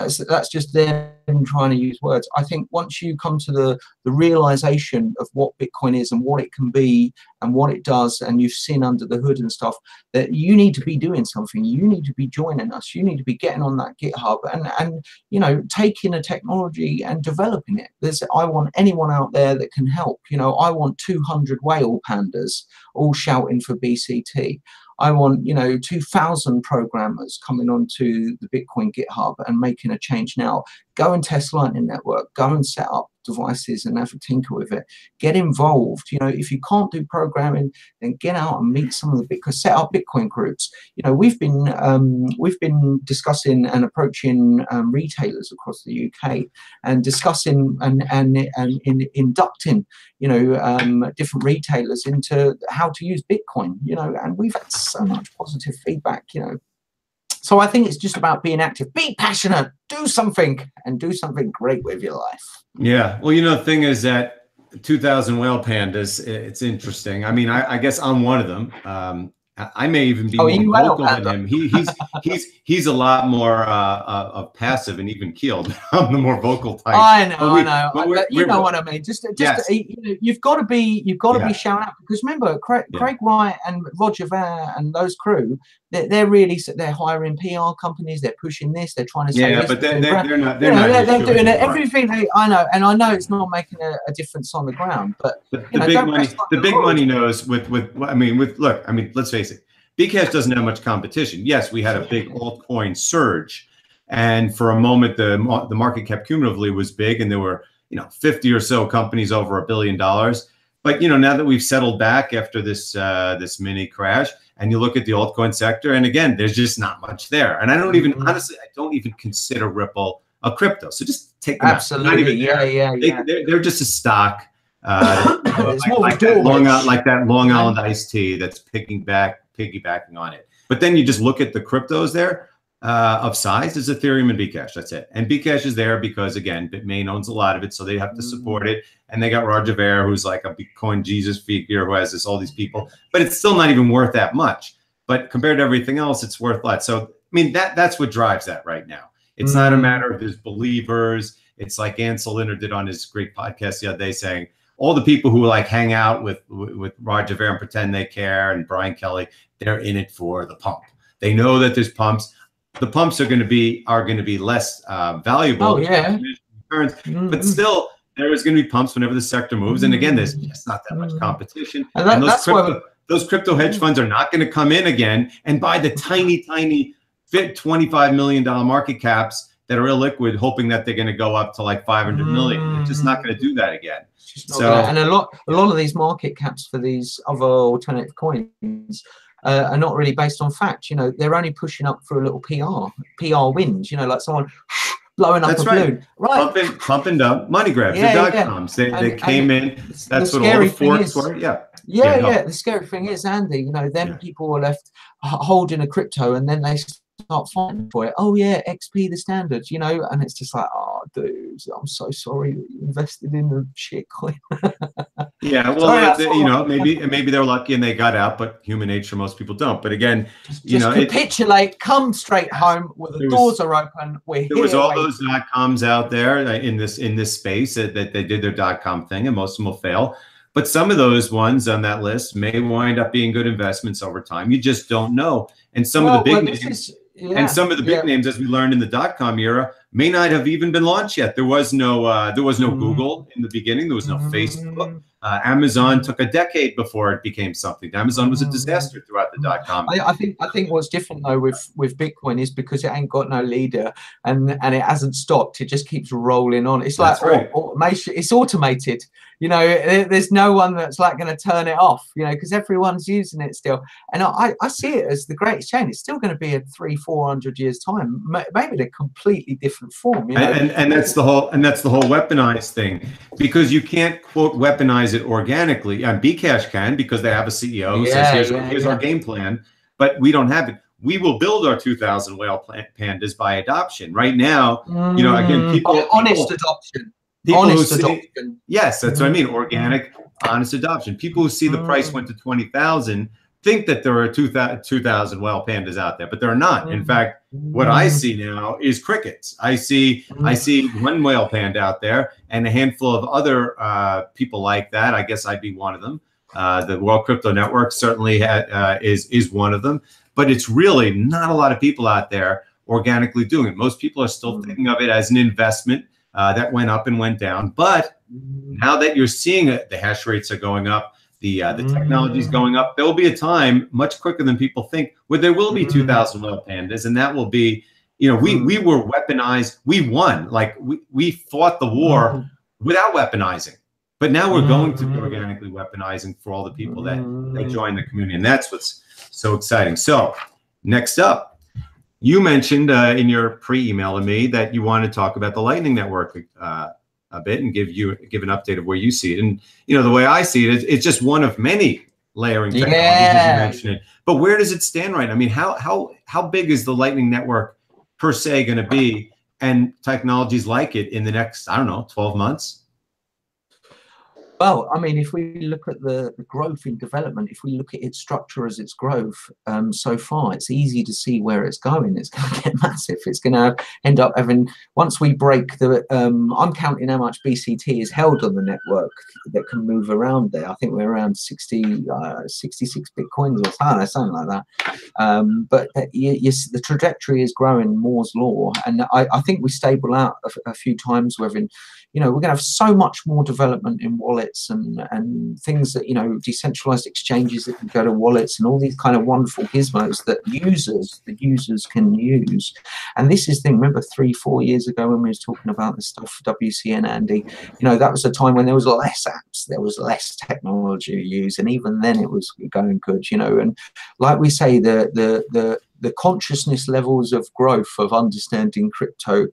So that's just them trying to use words. I think once you come to the realization of what Bitcoin is and what it can be and what it does, and you've seen under the hood and stuff, that you need to be doing something. You need to be joining us. You need to be getting on that GitHub and you know, taking a technology and developing it. I want anyone out there that can help. You know, I want 200 whale pandas all shouting for BCT. I want, you know, 2,000 programmers coming onto the Bitcoin GitHub and making a change now. Go and test Lightning Network. Go and set up devices and have a tinker with it. Get involved. You know, if you can't do programming, then get out and meet some of the set up Bitcoin groups. You know, we've been discussing and approaching retailers across the UK and discussing and inducting, you know, different retailers into how to use Bitcoin. You know, and we've had so much positive feedback. You know. So I think it's just about being active, be passionate, do something, and do something great with your life. Yeah. Well, you know, the thing is that 2,000 whale pandas, it's interesting. I mean, I guess I'm one of them. I may even be more vocal than him. He's a lot more passive and even keeled. I'm the more vocal type. I know. But you know what I mean. You know, you've got to be shouting out, because remember, Craig Wright and Roger Ver and those crew, they're really, they're hiring PR companies, they're pushing this, they're trying to say yeah, this, but they're not they're doing it. Everything I know, and I know it's not making a difference on the ground, but the big money knows with look, I mean, let's face it, Bcash doesn't have much competition. Yes, we had a big altcoin surge, and for a moment the market cap cumulatively was big, and there were 50 or so companies over $1 billion. But now that we've settled back after this this mini crash, and you look at the altcoin sector, and again, there's just not much there. And I don't even honestly, I don't even consider Ripple a crypto. So just take them absolutely, out. They're just a stock. Like that Long Island iced tea that's piggybacking on it. But then you just look at the cryptos there of size is Ethereum and Bcash. That's it. And Bcash is there because, again, Bitmain owns a lot of it, so they have to support it. And they got Roger Ver, who's like a Bitcoin Jesus figure, who has all these people. But it's still not even worth that much. But compared to everything else, it's worth a lot. So, I mean, that's what drives that right now. It's not a matter of there's believers. It's like Ansel Linner did on his great podcast the other day, saying all the people who like hang out with Roger Ver and pretend they care, and Brian Kelly, they're in it for the pump. They know that there's pumps. The pumps are going to be less valuable. But still, there is going to be pumps whenever the sector moves. And again, there's just not that much competition. And those crypto hedge funds are not going to come in again and buy the tiny $25 million market caps that are illiquid, hoping that they're going to go up to like 500 million. They're just not going to do that again. And a lot of these market caps for these other alternative coins are not really based on fact. They're only pushing up for a little PR wins. Like someone blowing up a balloon, right? Pumping up money grabs. The dot-coms. They came in. That's what all the forks were. The scary thing is, Andy, then people were left holding a crypto, and then they start fighting for it. Oh yeah, XP the standard, and it's just like, oh dude, I'm so sorry that you invested in the shit coin. Maybe they're lucky and they got out, but human nature, most people don't. But again, just capitulate, come straight home where the doors are open. There was all those dot-coms out there in this space that they did their dot-com thing, and most of them will fail. But some of those ones on that list may wind up being good investments over time. You just don't know. And some of the big names, names, as we learned in the dot-com era, may not have even been launched yet. There was no Google in the beginning. There was no Facebook. Amazon took a decade before it became something. Amazon was a disaster throughout the dot-com. I think what's different though with Bitcoin is because it ain't got no leader, and it hasn't stopped. It just keeps rolling on. It's like automation. It's automated. There's no one that's like going to turn it off. Because everyone's using it still. And I see it as the greatest chain. It's still going to be in 300-400 years time, maybe in a completely different form. And that's the whole weaponized thing, because you can't quote weaponize it organically. And Bcash can, because they have a CEO who says here's our game plan, but we don't have it. We will build our 2,000 whale pandas by adoption. Right now, again, honest adoption. Yes, that's what I mean. Organic, honest adoption. People who see the price went to 20,000 think that there are 2,000 whale pandas out there, but there are not. In fact, what I see now is crickets. I see one whale panda out there and a handful of other people like that. I guess I'd be one of them. The World Crypto Network certainly is one of them, but it's really not a lot of people out there organically doing it. Most people are still thinking of it as an investment that went up and went down. But now that you're seeing it, the hash rates are going up. The technology is going up. There will be a time, much quicker than people think, where there will be 2,000 whale pandas, and that will be, we were weaponized. We won. Like we fought the war without weaponizing, but now we're going to be organically weaponizing for all the people that join the community, and that's what's so exciting. So next up, you mentioned in your pre-email to me that you want to talk about the Lightning Network a bit and give an update of where you see it. And the way I see it, it's just one of many layering technologies, as you mentioned it. But where does it stand right now? I mean, how big is the Lightning Network per se going to be, and technologies like it in the next, I don't know, 12 months? Well, I mean, if we look at the growth in development, if we look at its structure as its growth so far, it's easy to see where it's going. It's going to get massive. It's going to end up having, once we break the, I'm counting how much BCT is held on the network that can move around there. I think we're around 66 Bitcoins or something like that. But yes, the trajectory is growing, Moore's law. And I think we stable out a few times. We're going to have so much more development in wallets and things that, decentralized exchanges that can go to wallets and all these kind of wonderful gizmos that the users can use. And this is the thing, remember 3-4 years ago when we was talking about this stuff for WCN, Andy, that was a time when there was less apps, there was less technology to use, and even then it was going good, and like we say, the consciousness levels of growth of understanding crypto,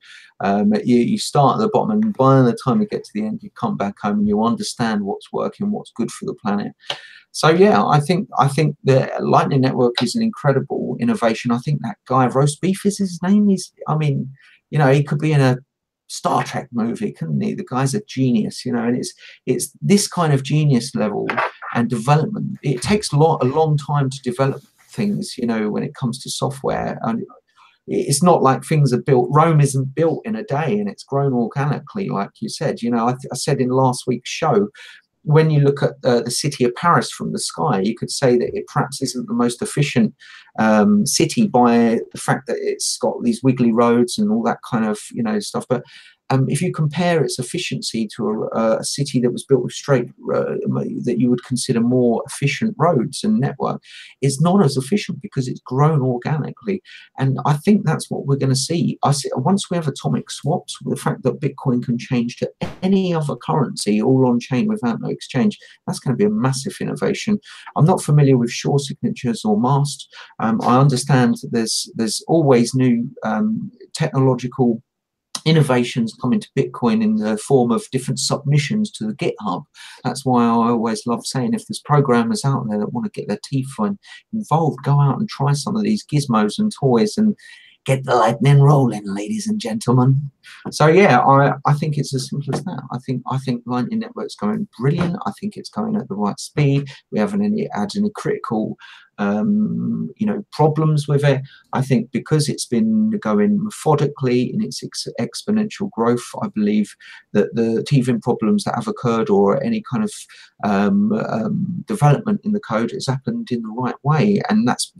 you start at the bottom, and by the time you get to the end, you come back home and you understand what's working, what's good for the planet. So yeah, I think the Lightning Network is an incredible innovation. I think that guy, Roast Beef is his name. He could be in a Star Trek movie, couldn't he? The guy's a genius, and it's this kind of genius level and development. It takes a long time to develop things, when it comes to software. And it's not like things are built. Rome isn't built in a day, and it's grown organically, like you said. I said in last week's show, when you look at the city of Paris from the sky, you could say that it perhaps isn't the most efficient city by the fact that it's got these wiggly roads and all that kind of stuff. But if you compare its efficiency to a city that was built with straight, that you would consider more efficient roads and network, it's not as efficient because it's grown organically. And I think that's what we're going to see. Once we have atomic swaps, the fact that Bitcoin can change to any other currency all on chain without no exchange, that's going to be a massive innovation. I'm not familiar with Shore signatures or MAST. I understand that there's always new technological innovations coming to Bitcoin in the form of different submissions to the GitHub. That's why I always love saying, if there's programmers out there that want to get their teeth involved, go out and try some of these gizmos and toys and get the lightning rolling, ladies and gentlemen. So yeah, I think it's as simple as that. I think Lightning Network's going brilliant. I think it's going at the right speed. We haven't had any critical problems with it. I think because it's been going methodically in its exponential growth, I believe that the teething problems that have occurred or any kind of development in the code has happened in the right way, and that's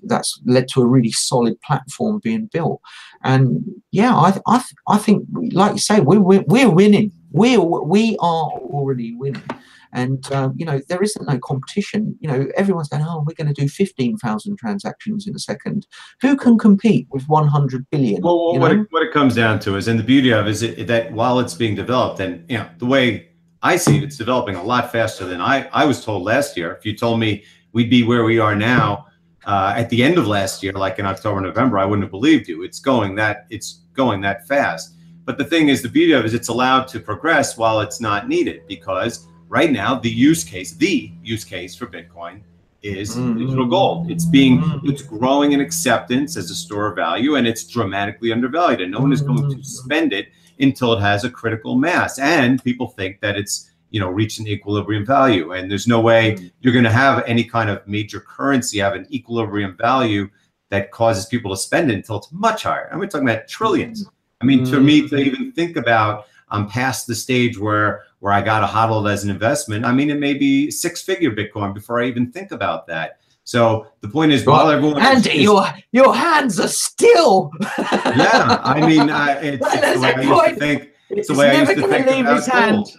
led to a really solid platform being built. And yeah, I think, like you say, we're winning. We are already winning. And there isn't no competition. Everyone's going, oh, we're going to do 15,000 transactions in a second. Who can compete with 100 billion? Well, what it comes down to is, and the beauty of it is that while it's being developed, and the way I see it, it's developing a lot faster than I was told last year. If you told me we'd be where we are now at the end of last year, like in October, November, I wouldn't have believed you. It's going that fast. But the thing is, the beauty of it is it's allowed to progress while it's not needed, because right now, the use case for Bitcoin is digital gold. It's growing in acceptance as a store of value, and it's dramatically undervalued. And no one is going to spend it until it has a critical mass. And people think that it's reached an equilibrium value. And there's no way you're going to have any kind of major currency have an equilibrium value that causes people to spend it until it's much higher. And we're talking about trillions. I mean, to me, to even think about, I'm past the stage where I got to hodl it as an investment. I mean, it may be six-figure Bitcoin before I even think about that. So the point is, while everyone, Andy, your hands are still. Yeah, I mean, it's the way I used to think. It's the way I used to think about gold.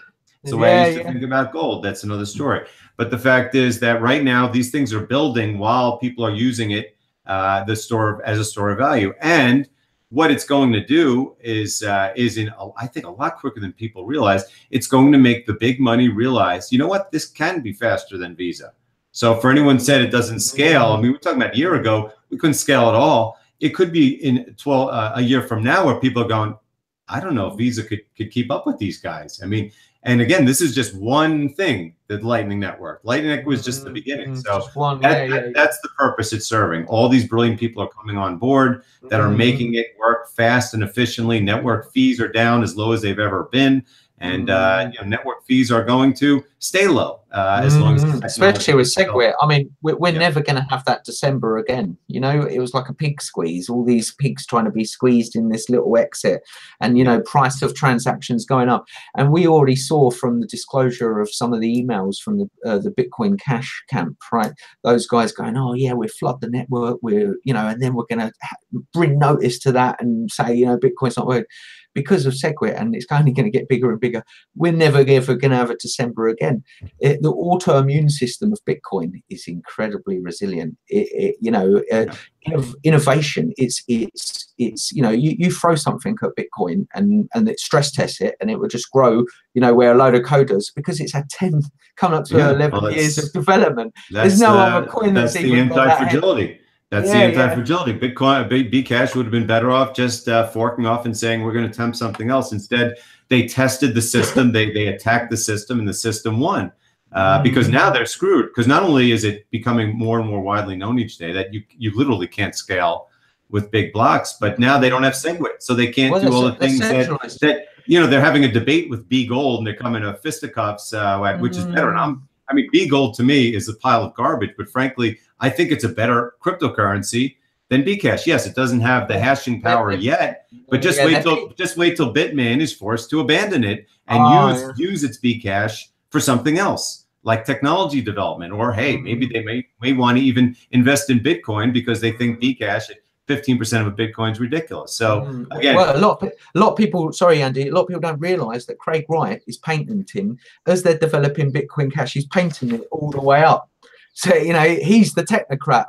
It's the way I used to think about gold. That's another story. But the fact is that right now these things are building while people are using it as a store of value. And what it's going to do is I think a lot quicker than people realize. It's going to make the big money realize, you know what, this can be faster than Visa. So for anyone said it doesn't scale, I mean, we're talking about a year ago, we couldn't scale at all. It could be in a year from now where people are going, I don't know if Visa could keep up with these guys. I mean, and again, this is just one thing, the Lightning Network. Lightning Network was just the beginning. So that's the purpose it's serving. All these brilliant people are coming on board that are making it work fast and efficiently. Network fees are down as low as they've ever been. And network fees are going to stay low as long as especially with SegWit. I mean, we're never going to have that December again. You know, it was like a pig squeeze. All these pigs trying to be squeezed in this little exit, and price of transactions going up. And we already saw from the disclosure of some of the emails from the Bitcoin Cash camp, right? Those guys going, oh yeah, we flood the network. We're and then we're going to bring notice to that and say Bitcoin's not working. Because of SegWit, and it's only going to get bigger and bigger. We're never ever going to have a December again. The autoimmune system of Bitcoin is incredibly resilient. Innovation. It's you throw something at Bitcoin and it stress tests it, and it will just grow. Where a load of coders, because it's had 10 coming up to 11 years of development. There's no other coin that's the anti-fragility. That's the anti-fragility. Bitcoin, Bcash would have been better off just forking off and saying we're going to attempt something else. Instead, they tested the system, they attacked the system, and the system won. Because now they're screwed. Because not only is it becoming more and more widely known each day that you literally can't scale with big blocks, but now they don't have SegWit, so they can't do all the things that they're having a debate with B Gold, and they're coming to fisticuffs, which is better. And B Gold to me is a pile of garbage, but frankly, I think it's a better cryptocurrency than Bcash. Yes, it doesn't have the hashing power yet, but just wait till Bitmain is forced to abandon it and use its Bcash for something else, like technology development, or hey, maybe they may want to even invest in Bitcoin because they think Bcash at 15% of a Bitcoin is ridiculous. So again, well, a lot of people, sorry Andy, a lot of people don't realize that Craig Wright is patenting as they're developing Bitcoin Cash. He's painting it all the way up. So he's the technocrat.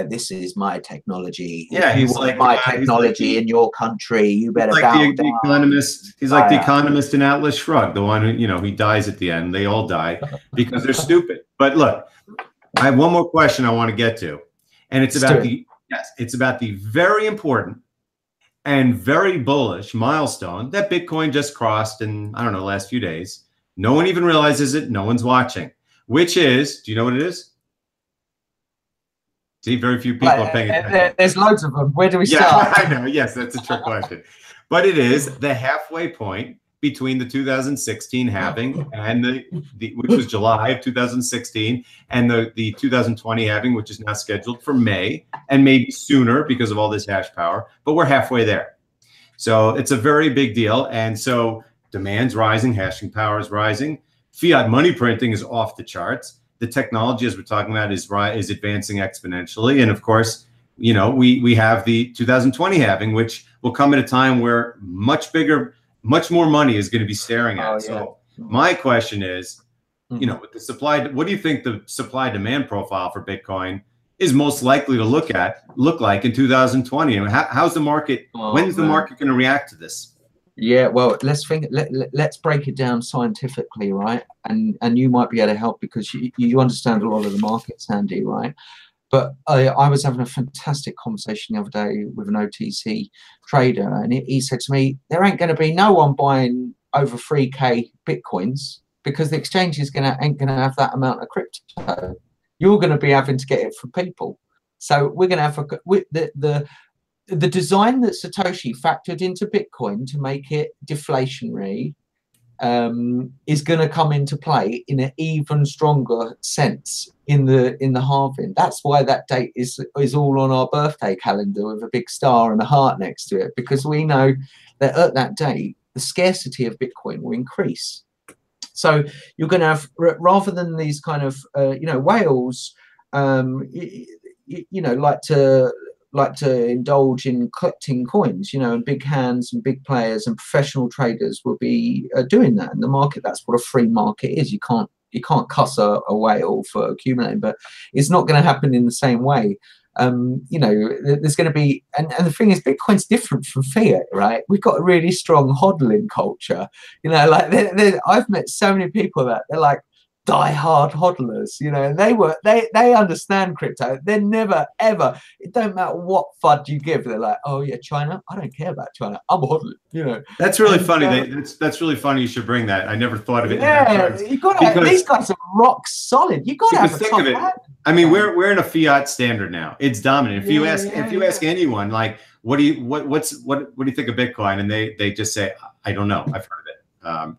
This is my technology. Yeah, he's like my technology in your country. You better bow down. The economist. He's like the economist in Atlas Shrugged, the one who he dies at the end. They all die because they're stupid. But look, I have one more question I want to get to, and it's about it's about the very important and very bullish milestone that Bitcoin just crossed in, I don't know, the last few days. No one even realizes it. No one's watching. Which is, do you know what it is? See, very few people are paying attention. There's loads of them. Where do we start? I know. Yes, that's a trick question. But it is the halfway point between the 2016 halving and which was July of 2016, and the 2020 halving, which is now scheduled for May, and maybe sooner because of all this hash power. But we're halfway there. So it's a very big deal. And so demand's rising, hashing power is rising. Fiat money printing is off the charts. The technology, as we're talking about, is advancing exponentially. And of course, we have the 2020 halving, which will come at a time where much more money is going to be staring at. So my question is, with the supply, what do you think the supply demand profile for Bitcoin is most likely to look like in 2020? And how's the market? When's the market going to react to this? Yeah, well, let's break it down scientifically, right? And you might be able to help because you understand a lot of the markets, Andy, right? But I was having a fantastic conversation the other day with an OTC trader, and he said to me, there ain't going to be no one buying over 3K Bitcoins because the exchange ain't going to have that amount of crypto. You're going to be having to get it from people. So we're going to have the design that Satoshi factored into Bitcoin to make it deflationary is going to come into play in an even stronger sense in the halving. That's why that date is all on our birthday calendar with a big star and a heart next to it, because we know that at that date the scarcity of Bitcoin will increase. So you're going to have, rather than these kind of whales like to indulge in collecting coins, and big hands and big players and professional traders will be doing that in the market. That's what a free market is. You can't cuss a whale for accumulating, but it's not going to happen in the same way. There's going to be, and the thing is, Bitcoin's different from fiat, right? We've got a really strong hodling culture. I've met so many people that they're like die-hard hodlers, and they understand crypto. They're never ever, it don't matter what FUD you give, they're like, oh yeah, China, I don't care about China, I'm a hodler. That's really funny. That's really funny. You should bring that. I never thought of it. Yeah, you got to have, these guys are rock solid. You got to have a think of it. I mean, we're in a fiat standard now. It's dominant. If you ask anyone, like, what do you think of Bitcoin, and they just say, I don't know, I've heard of it.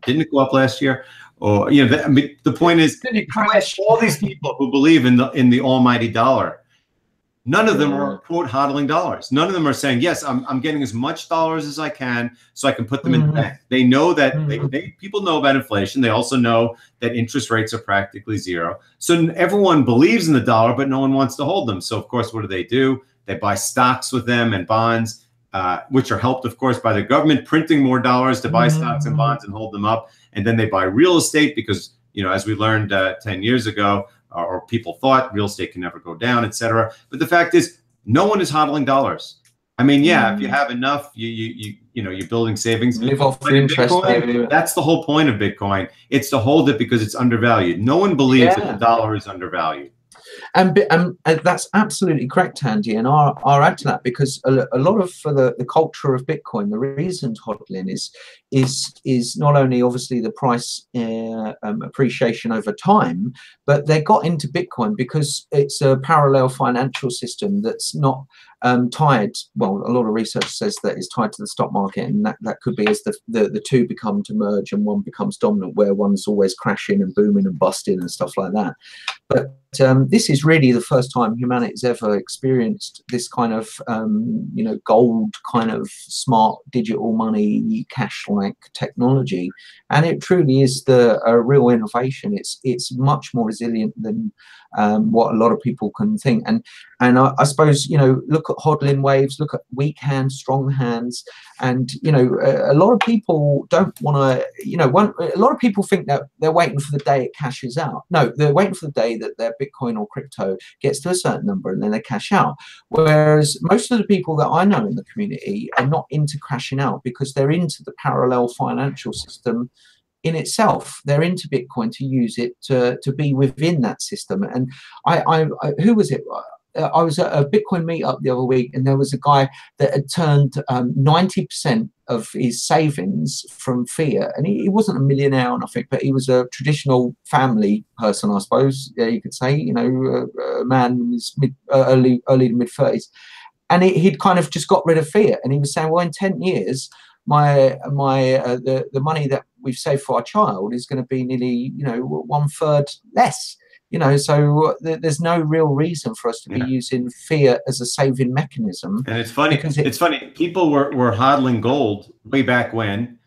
Didn't it go up last year? Or I mean, the point is, all these people who believe in the almighty dollar, none of them are quote hodling dollars. None of them are saying, yes, I'm getting as much dollars as I can so I can put them in the bank. They know that people know about inflation. They also know that interest rates are practically zero. So everyone believes in the dollar, but no one wants to hold them. So of course, what do? They buy stocks with them and bonds, which are helped, of course, by the government printing more dollars to buy stocks and bonds and hold them up. And then they buy real estate because, as we learned 10 years ago, or people thought real estate can never go down, et cetera. But the fact is, no one is hodling dollars. I mean, yeah, if you have enough, you're building savings. Live off the interest. Bitcoin, that's the whole point of Bitcoin. It's to hold it because it's undervalued. No one believes that the dollar is undervalued. And that's absolutely correct, Andy. And I'll add to that, because a lot of the culture of Bitcoin, the reason hodling is not only obviously the price appreciation over time, but they got into Bitcoin because it's a parallel financial system that's not tied. Well, a lot of research says that it's tied to the stock market, and that could be as the two become to merge and one becomes dominant, where one's always crashing and booming and busting and stuff like that. But this is really the first time humanity's ever experienced this kind of gold kind of smart digital money cash-like technology, and it truly is a real innovation. It's much more resilient than what a lot of people can think. And I suppose, look at hodling waves, look at weak hands, strong hands, and a lot of people don't want to. A lot of people think that they're waiting for the day it cashes out. No, they're waiting for the day that their Bitcoin or crypto gets to a certain number and then they cash out. Whereas most of the people that I know in the community are not into crashing out, because they're into the parallel financial system in itself. They're into Bitcoin to use it to be within that system. And who was it? I was at a Bitcoin meetup the other week, and there was a guy that had turned 90% of his savings from fiat, and he wasn't a millionaire or nothing, but he was a traditional family person, I suppose. Yeah, you could say, a man in his early to mid 30s, and he'd kind of just got rid of fiat, and he was saying, well, in 10 years, the money that we've saved for our child is going to be nearly 1/3 less. So there's no real reason for us to be using fiat as a saving mechanism. And it's funny. It's funny. People were hodling gold way back when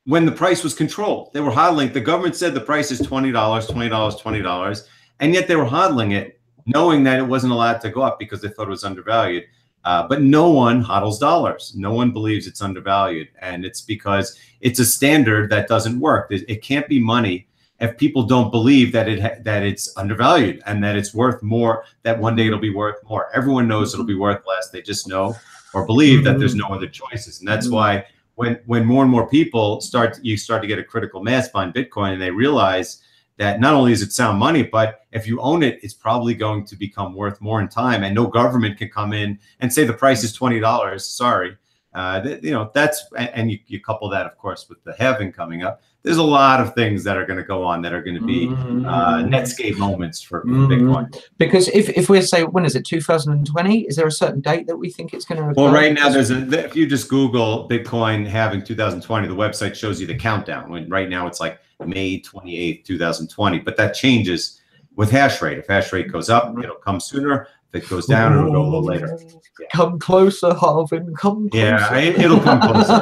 the price was controlled. They were hodling. The government said the price is $20, $20, $20, and yet they were hodling it, knowing that it wasn't allowed to go up because they thought it was undervalued. But no one hodls dollars. No one believes it's undervalued, and it's because it's a standard that doesn't work. It can't be money if people don't believe that it's undervalued and that it's worth more, that one day it'll be worth more. Everyone knows it'll be worth less. They just know or believe that there's no other choices. And that's why when more and more people start to get a critical mass behind Bitcoin, and they realize that not only is it sound money, but if you own it, it's probably going to become worth more in time, and no government can come in and say the price is $20. Sorry. That's, and you couple that, of course, with the halving coming up. There's a lot of things that are going to go on that are going to be Netscape moments for Bitcoin. Because if we say, when is it, 2020? Is there a certain date that we think it's going to occur? Well, right now, if you just Google Bitcoin halving 2020, the website shows you the countdown. Right now, it's like May 28th, 2020. But that changes with hash rate. If hash rate goes up, it'll come sooner. If it goes down, it'll go a little later. Yeah. Come closer, Harvin. Come closer. Yeah, it'll come closer.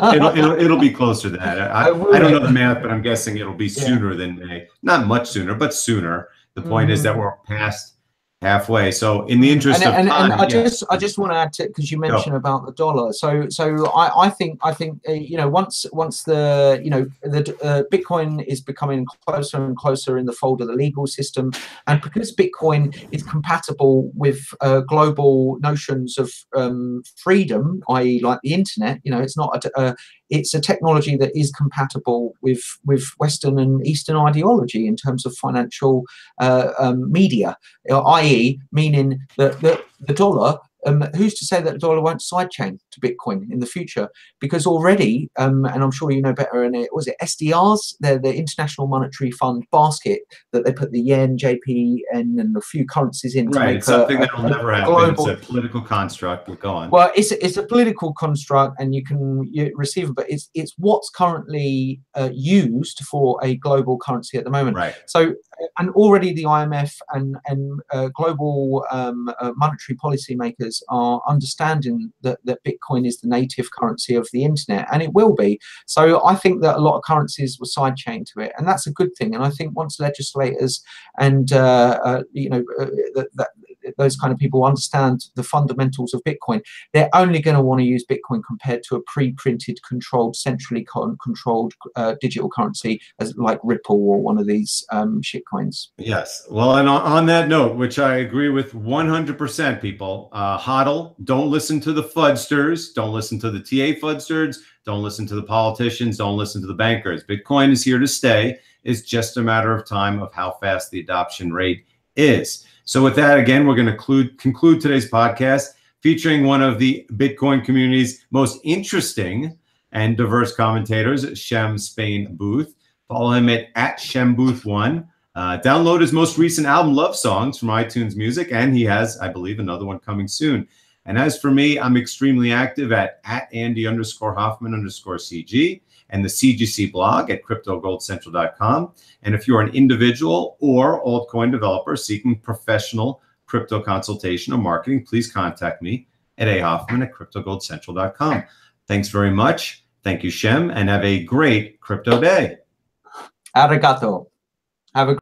It'll be closer to that. I don't know the math, but I'm guessing it'll be sooner than May. Not much sooner, but sooner. The point is that we're past halfway. So in the interest of time, and I just want to add to, because you mentioned about the dollar. So I think once the Bitcoin is becoming closer and closer in the fold of the legal system, and because Bitcoin is compatible with global notions of freedom, i.e. like the internet, it's not it's a technology that is compatible with Western and Eastern ideology in terms of financial media, i.e. meaning that the dollar who's to say that the dollar won't sidechain to Bitcoin in the future? Because already, and I'm sure you know better, and it was it SDRs, the International Monetary Fund basket, that they put the yen, JPY, and a few currencies in to Right, make it's something that will never happen. Global, it's a political construct. We'll go on. Well, it's a political construct, and you receive it, but it's what's currently used for a global currency at the moment. Right. So, and already the IMF and global monetary policy makers are understanding that Bitcoin is the native currency of the internet, and it will be. So I think that a lot of currencies will sidechain to it, and that's a good thing. And I think once legislators and those kind of people understand the fundamentals of Bitcoin, they're only going to want to use Bitcoin compared to a pre-printed, controlled, centrally controlled digital currency as like Ripple or one of these shitcoins. Yes. Well, and on that note, which I agree with 100%, people, hodl, don't listen to the fudsters, don't listen to the TA fudsters, don't listen to the politicians, don't listen to the bankers. Bitcoin is here to stay. It's just a matter of time of how fast the adoption rate is. So with that, again, we're going to conclude today's podcast featuring one of the Bitcoin community's most interesting and diverse commentators, Shem Booth-Spain. Follow him at Shem Booth1. Download his most recent album, Love Songs, from iTunes Music, and he has, I believe, another one coming soon. And as for me, I'm extremely active at Andy_Hoffman_CG and the CGC blog at CryptoGoldCentral.com. And if you're an individual or altcoin developer seeking professional crypto consultation or marketing, please contact me at ahoffman@CryptoGoldCentral.com. Thanks very much. Thank you, Shem, and have a great crypto day. Arigato. Have a